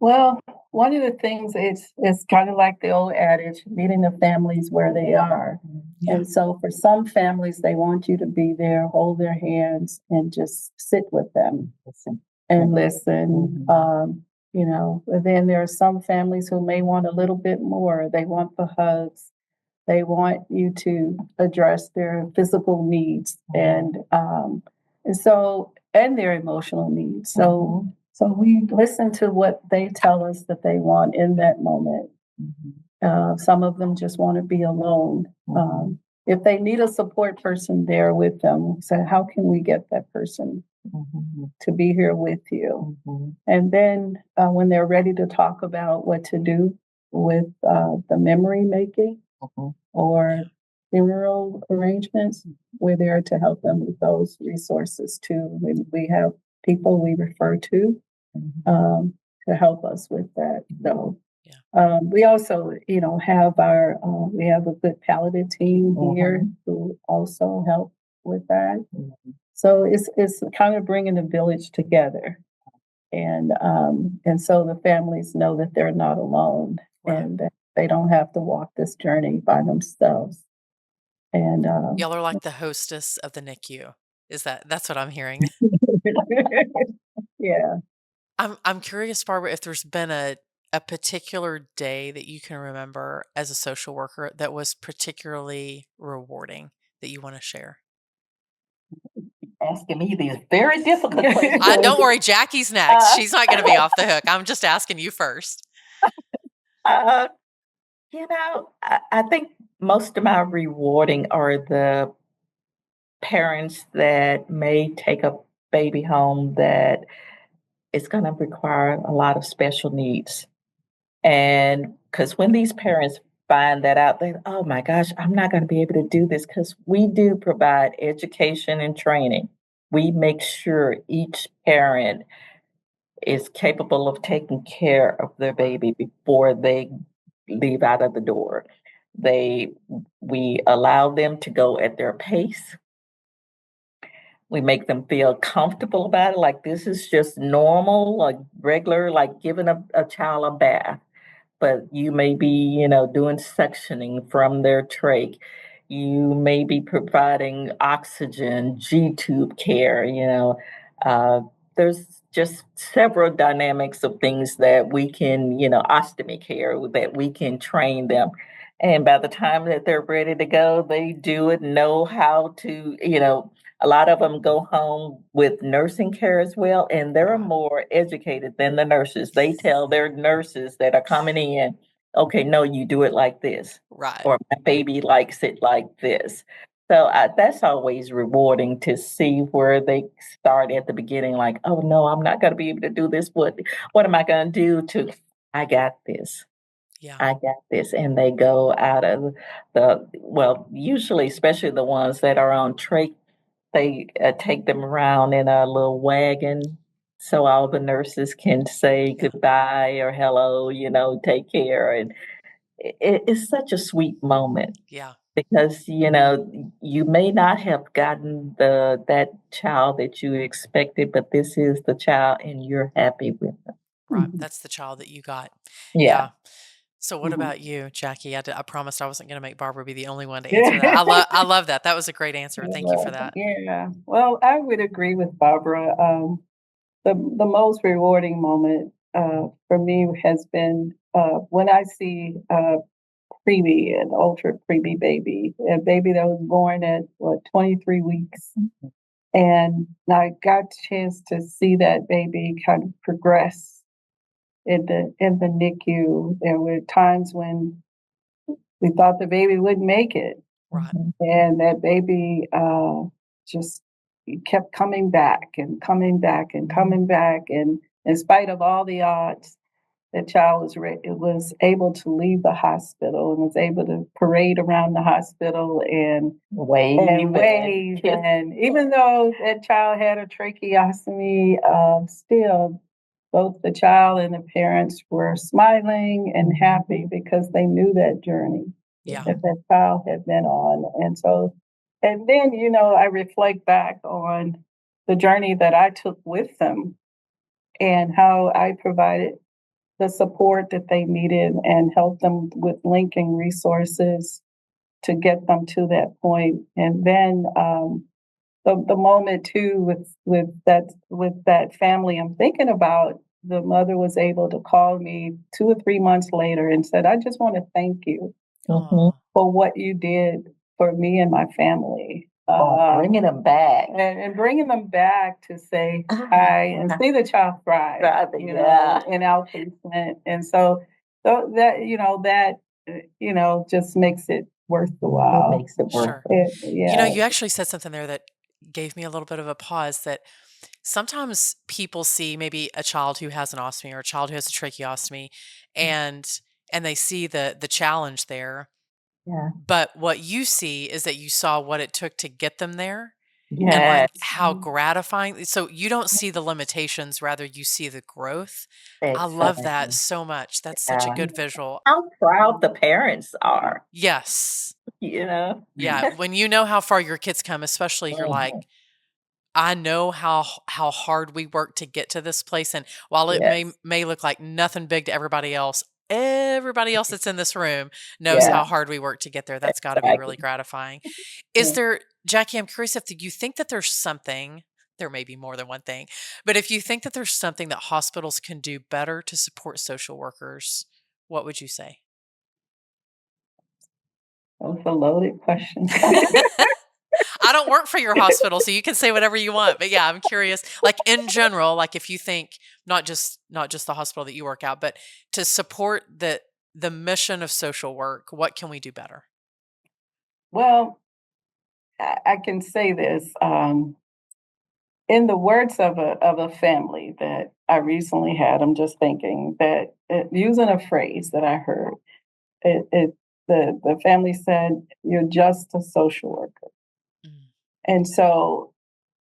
Well, one of the things it's kind of like the old adage, meeting the families where they are. Yeah. And so for some families, they want you to be there, hold their hands, and just sit with them and listen. But then there are some families who may want a little bit more. They want the hugs. They want you to address their physical needs and their emotional needs. So we listen to what they tell us that they want in that moment. Some of them just want to be alone. If they need a support person there with them, so how can we get that person to be here with you? And then when they're ready to talk about what to do with the memory making or funeral arrangements, we're there to help them with those resources too. We have people we refer to help us with that. So we also, have we have a good palliative team here who also help with that. So it's kind of bringing the village together, and so the families know that they're not alone and that they don't have to walk this journey by themselves. And y'all are like the hostess of the NICU. That's what I'm hearing? Yeah. I'm curious, Barbara, if there's been a particular day that you can remember as a social worker that was particularly rewarding that you want to share. Asking me these very difficult questions. Don't worry, Jackie's next. She's not going to be off the hook. I'm just asking you first. I think most of my rewarding are the parents that may take a baby home that it's going to require a lot of special needs. And because when these parents find that out, they, oh my gosh, I'm not going to be able to do this, because we do provide education and training. We make sure each parent is capable of taking care of their baby before they leave out of the door. We allow them to go at their pace. We make them feel comfortable about it, like this is just normal, like regular, like giving a child a bath. But you may be, doing suctioning from their trach. You may be providing oxygen, G tube care. There's just several dynamics of things that we can, ostomy care, that we can train them. And by the time that they're ready to go, they do it, know how to, a lot of them go home with nursing care as well, and they're more educated than the nurses. They tell their nurses that are coming in, okay, no, you do it like this. Right. Or my baby likes it like this. So that's always rewarding to see where they start at the beginning, like, oh no, I'm not going to be able to do this. What am I going to do I got this. Yeah. I got this. And they go out of usually, especially the ones that are on trach, they take them around in a little wagon so all the nurses can say goodbye or hello, take care. And it's such a sweet moment. Yeah. Because, you may not have gotten that child that you expected, but this is the child and you're happy with them. Right. That's the child that you got. Yeah. So what about you, Jackie? I promised I wasn't going to make Barbara be the only one to answer that. I love that. That was a great answer. Thank you for that. Yeah. Well, I would agree with Barbara. The most rewarding moment for me has been when I see preemie, an ultra preemie baby, a baby that was born at 23 weeks. And I got a chance to see that baby kind of progress in the NICU. There were times when we thought the baby wouldn't make it. Right. And that baby just kept coming back and coming back and coming back. And in spite of all the odds, the child was able to leave the hospital and was able to parade around the hospital and wave. And even though that child had a tracheostomy, still both the child and the parents were smiling and happy because they knew that journey that child had been on. And then, I reflect back on the journey that I took with them and how I provided the support that they needed and help them with linking resources to get them to that point. And then the moment too with that family I'm thinking about, the mother was able to call me 2 or 3 months later and said, I just want to thank you for what you did for me and my family. Bringing them back. And bringing them back to say hi and see the child thrive, in outpatient. And so that just makes it worth the while. It makes it worth it. Yeah. You actually said something there that gave me a little bit of a pause, that sometimes people see maybe a child who has an ostomy or a child who has a tracheostomy and they see the challenge there. Yeah. But what you see is that you saw what it took to get them there. Yes. And like how gratifying. So you don't see the limitations, rather you see the growth. I love that so much. That's such a good visual. How proud the parents are. Yes. Yeah. When you know how far your kids come, especially you're like, I know how hard we work to get to this place. And while it may look like nothing big to everybody else that's in this room knows how hard we work to get there. That's got to be really gratifying. Is there, Jackie, I'm curious if you think that there's something, there may be more than one thing, but if you think that there's something that hospitals can do better to support social workers, what would you say? That's a loaded question. I don't work for your hospital, so you can say whatever you want. But yeah, I'm curious, like in general, like if you think not just the hospital that you work at, but to support the mission of social work, what can we do better? Well, I can say this. in the words of a family that I recently had, I'm just thinking that using a phrase that I heard, the family said, "You're just a social worker," Mm. and so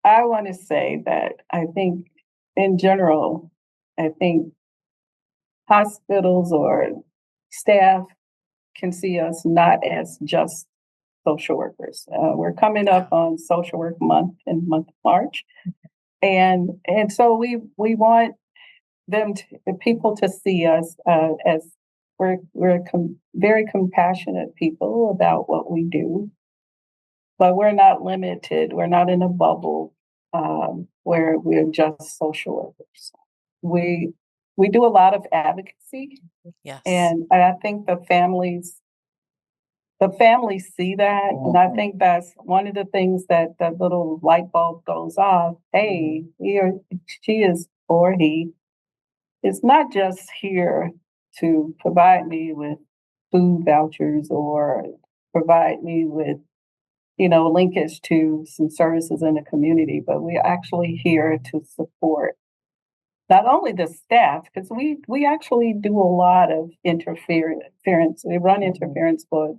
I want to say that I think, in general, I think hospitals or staff can see us not as just social workers. We're coming up on Social Work Month in the month of March, and so we want the people to see us as we're very compassionate people about what we do, but we're not limited. We're not in a bubble where we're just social workers. We we do a lot of advocacy, Yes. and I think the families see that, and I think that's one of the things that the little light bulb goes off. Hey, she is, or he is not just here to provide me with food vouchers or provide me with, linkage to some services in the community, but we're actually here to support not only the staff, because we actually do a lot of interference. We run interference for,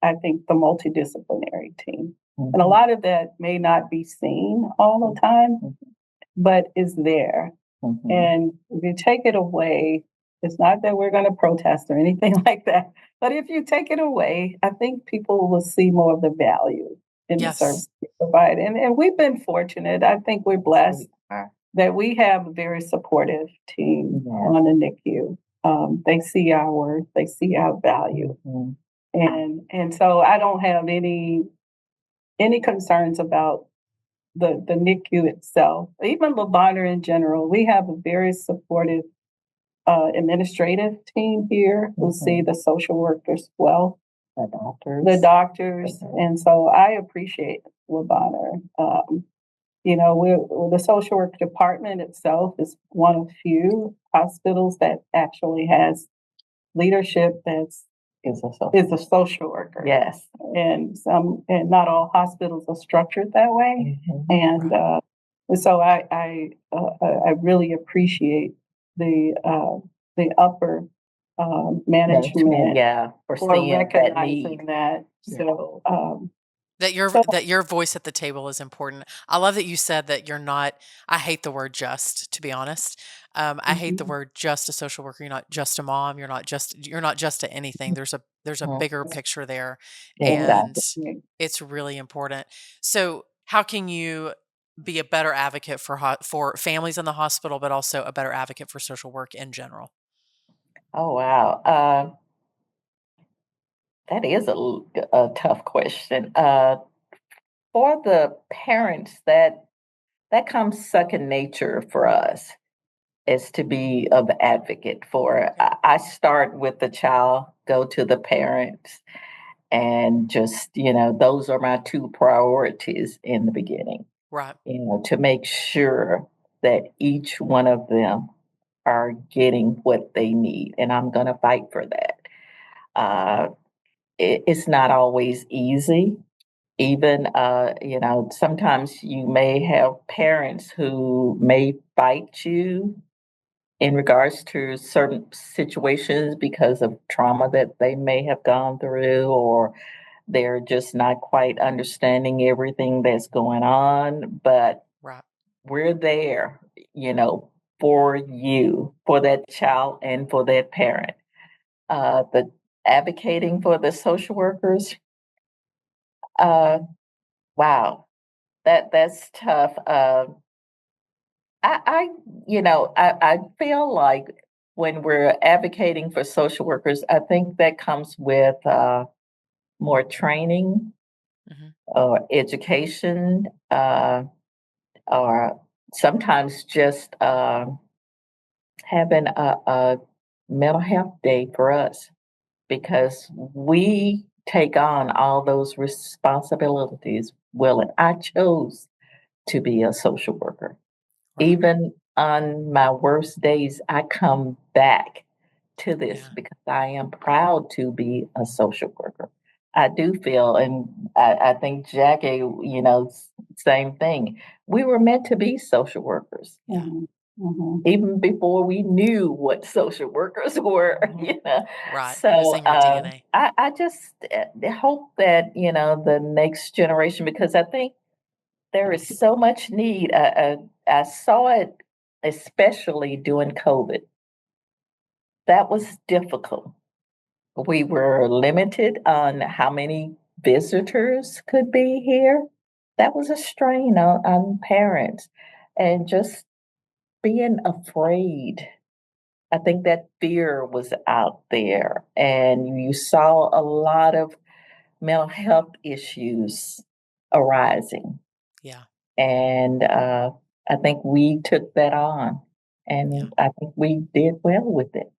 I think, the multidisciplinary team. And a lot of that may not be seen all the time, but is there. And if you take it away, it's not that we're going to protest or anything like that, but if you take it away, I think people will see more of the value in the service we provide. And we've been fortunate. I think we're blessed that we have a very supportive team on the NICU. They see our worth, they see our value, and so I don't have any concerns about the NICU itself. Even Bonheur in general, we have a very supportive administrative team here who see the social workers well, the doctors, and so I appreciate Bonheur. The social work department itself is one of few hospitals that actually has leadership is a social worker. Yes, and not all hospitals are structured that way, and so I really appreciate the upper management, for seeing recognizing that. So. That your voice at the table is important. I love that you said that you're not. I hate the word "just," to be honest. I hate the word "just" a social worker. You're not just a mom. You're not just to anything. There's a bigger picture there, and it's really important. So, how can you be a better advocate for families in the hospital, but also a better advocate for social work in general? Oh, wow. That is a tough question. For the parents, that comes second nature for us, is to be an advocate for. I start with the child, go to the parents, and just, those are my two priorities in the beginning. Right. To make sure that each one of them are getting what they need, and I'm going to fight for that. It's not always easy. Even, sometimes you may have parents who may fight you in regards to certain situations because of trauma that they may have gone through, or they're just not quite understanding everything that's going on. But we're there, for you, for that child, and for that parent. The advocating for the social workers, wow, that's tough. I feel like when we're advocating for social workers, I think that comes with more training or education, or sometimes just having a mental health day for us, because we take on all those responsibilities. Well, and I chose to be a social worker. Even on my worst days, I come back to this because I am proud to be a social worker. I do feel, and I think Jackie, same thing. We were meant to be social workers. Yeah. Even before we knew what social workers were, Right. It was So in your DNA. I just hope that, the next generation, because I think there is so much need. I saw it especially during COVID. That was difficult. We were limited on how many visitors could be here. That was a strain on parents. And just being afraid. I think that fear was out there, and you saw a lot of mental health issues arising. Yeah. And I think we took that on, and I think we did well with it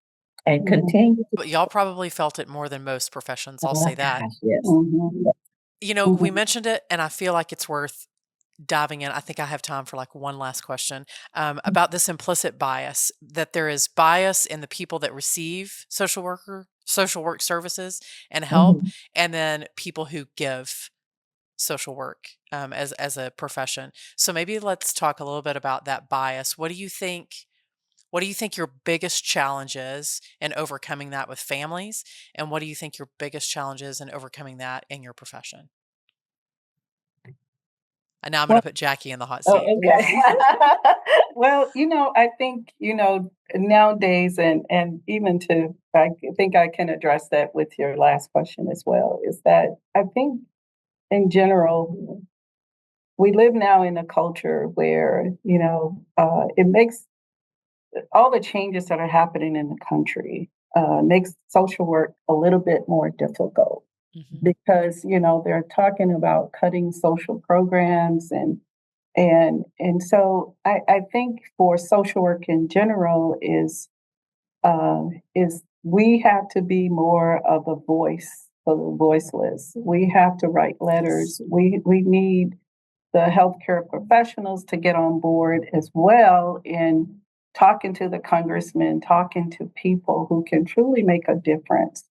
and continue to. But y'all probably felt it more than most professions. I'll Oh say my that. gosh, yes. We mentioned it, and I feel like it's worth diving in. I think I have time for like one last question about this implicit bias, that there is bias in the people that receive social work services and help, Mhm. and then people who give social work as a profession. So maybe let's talk a little bit about that bias. What do you think? What do you think your biggest challenge is in overcoming that with families? And what do you think your biggest challenge is in overcoming that in your profession? And now I'm going to Well, put Jackie in the hot Oh, seat. okay. well, I think, nowadays, and even I think I can address that with your last question as well, is that I think in general, we live now in a culture where, it makes all the changes that are happening in the country makes social work a little bit more difficult Mhm. because, they're talking about cutting social programs and so I think for social work in general is we have to be more of a voice for the voiceless. We have to write letters. We need the healthcare professionals to get on board as well in talking to the congressmen, talking to people who can truly make a difference.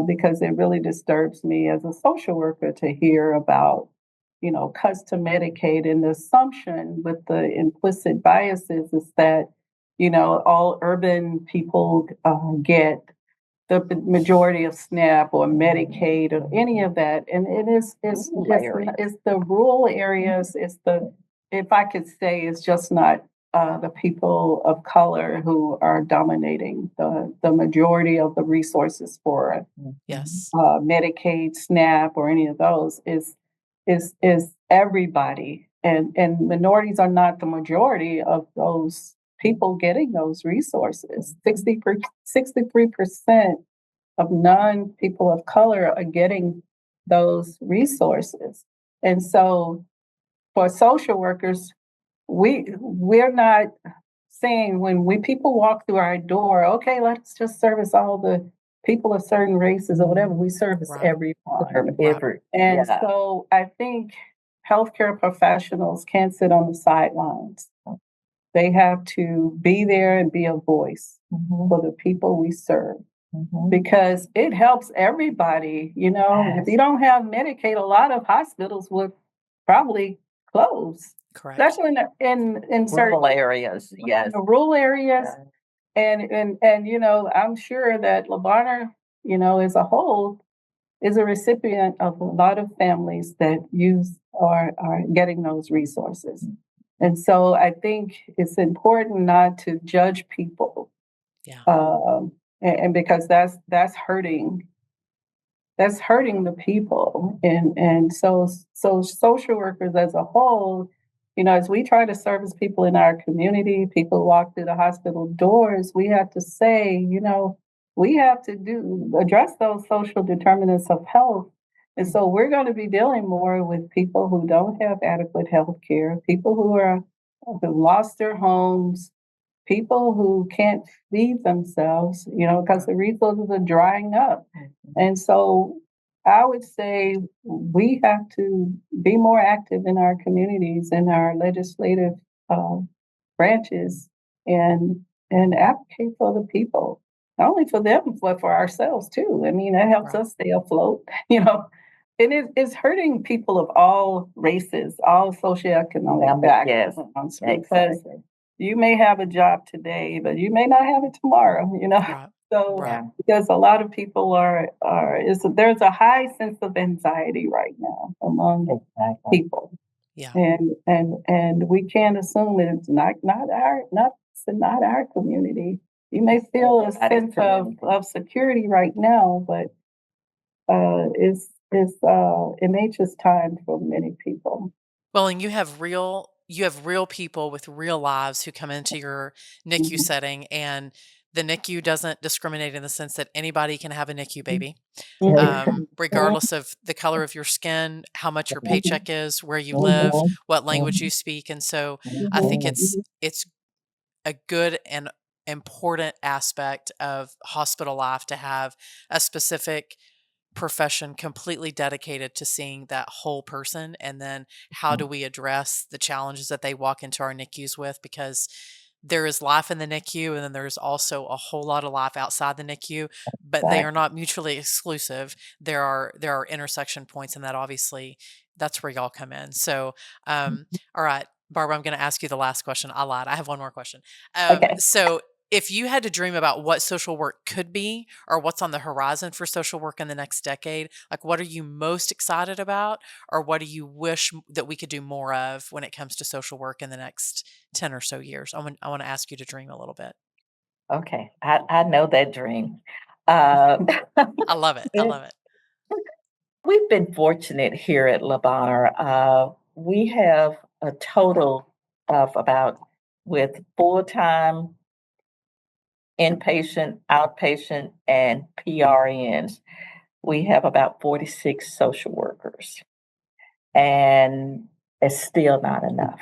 Because it really disturbs me as a social worker to hear about, cuts to Medicaid, and the assumption with the implicit biases is that, all urban people get the majority of SNAP or Medicaid or any of that, and it's the rural areas. It's the, if I could say, it's just not the people of color who are dominating the majority of the resources for Yes. Medicaid, SNAP, or any of those. Is everybody, and minorities are not the majority of those people getting those resources. 63% of non-people of color are getting those resources. And so for social workers, we're not saying when people walk through our door, okay, let's just service all the people of certain races or whatever. We service Right. everyone. Every, And yeah. so I think healthcare professionals can't sit on the sidelines. They have to be there and be a voice for the people we serve. Because it helps everybody. If you don't have Medicaid, a lot of hospitals would probably close, Correct. especially in certain Rural areas, yes. the rural areas. And I'm sure that Bonheur, as a whole, is a recipient of a lot of families that are getting those resources. And so I think it's important not to judge people, Yeah. and because that's hurting the people, and so social workers as a whole, as we try to service people in our community, people walk through the hospital doors, we have to say, we have to address those social determinants of health. And so we're going to be dealing more with people who don't have adequate health care, people who lost their homes, people who can't feed themselves, because the resources are drying up. And so I would say we have to be more active in our communities, in our legislative uh, branches, and advocate for the people, not only for them, but for ourselves too. I mean, it helps us stay afloat, it's hurting people of all races, all socioeconomic backgrounds, because you may have a job today, but you may not have it tomorrow, Right. So Right. because a lot of people there's a high sense of anxiety right now among people. Yeah. And we can't assume that it's not our community. You may feel a sense of security right now, but it may just time for many people. Well, and you have real people with real lives who come into your NICU setting, and the NICU doesn't discriminate in the sense that anybody can have a NICU baby, regardless of the color of your skin, how much your paycheck is, where you live, what language you speak. And so I think it's a good and important aspect of hospital life to have a specific profession completely dedicated to seeing that whole person. And then how do we address the challenges that they walk into our NICUs with? Because there is life in the NICU, and then there's also a whole lot of life outside the NICU, but they are not mutually exclusive. There are intersection points, and that obviously that's where y'all come in. So, all right, Barbara, I'm going to ask you the last question. I lied. I have one more question. So if you had to dream about what social work could be, or what's on the horizon for social work in the next decade, like what are you most excited about, or what do you wish that we could do more of when it comes to social work in the next 10 or so years? I want to ask you to dream a little bit. Okay, I know that dream. I love it. I love it. We've been fortunate here at Bonheur. We have a total of about, with full-time, inpatient, outpatient, and PRNs, we have about 46 social workers, and it's still not enough.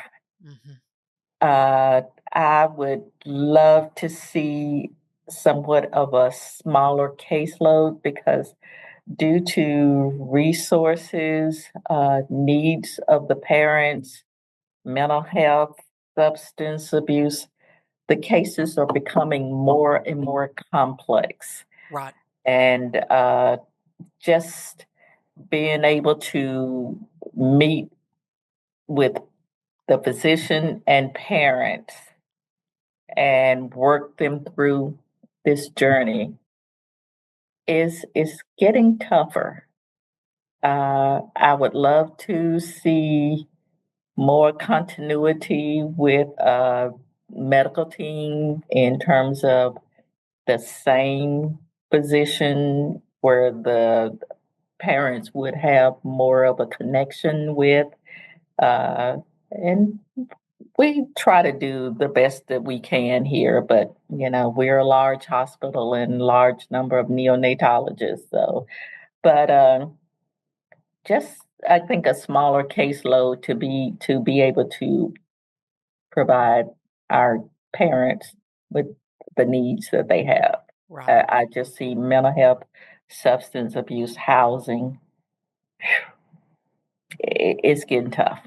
I would love to see somewhat of a smaller caseload, because due to resources, needs of the parents, mental health, substance abuse, the cases are becoming more and more complex. Right. And just being able to meet with the physician and parents and work them through this journey is getting tougher. I would love to see more continuity with medical team in terms of the same physician, where the parents would have more of a connection with. And we try to do the best that we can here, but we're a large hospital and large number of neonatologists. So, but just I think a smaller caseload to be able to provide our parents with the needs that they have. Right. I just see mental health, substance abuse, housing. It's getting tough.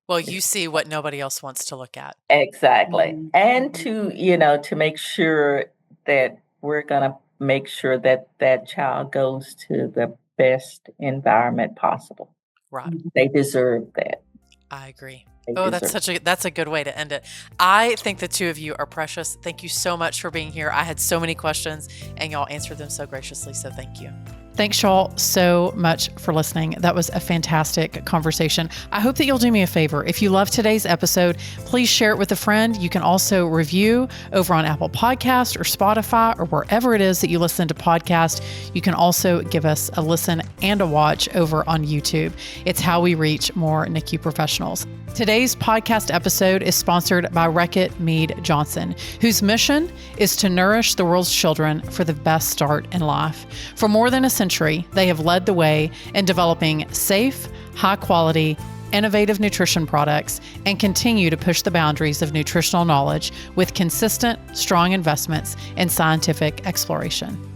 Well, you see what nobody else wants to look at. Exactly. And to make sure that we're going to make sure that that child goes to the best environment possible. Right. They deserve that. I agree. That's a good way to end it. I think the two of you are precious. Thank you so much for being here. I had so many questions, and y'all answered them so graciously. So thank you. Thanks, y'all, so much for listening. That was a fantastic conversation. I hope that you'll do me a favor. If you love today's episode, please share it with a friend. You can also review over on Apple Podcasts or Spotify or wherever it is that you listen to podcasts. You can also give us a listen and a watch over on YouTube. It's how we reach more NICU professionals. Today's podcast episode is sponsored by Reckitt Mead Johnson, whose mission is to nourish the world's children for the best start in life. For more than a century, they have led the way in developing safe, high-quality, innovative nutrition products and continue to push the boundaries of nutritional knowledge with consistent, strong investments in scientific exploration.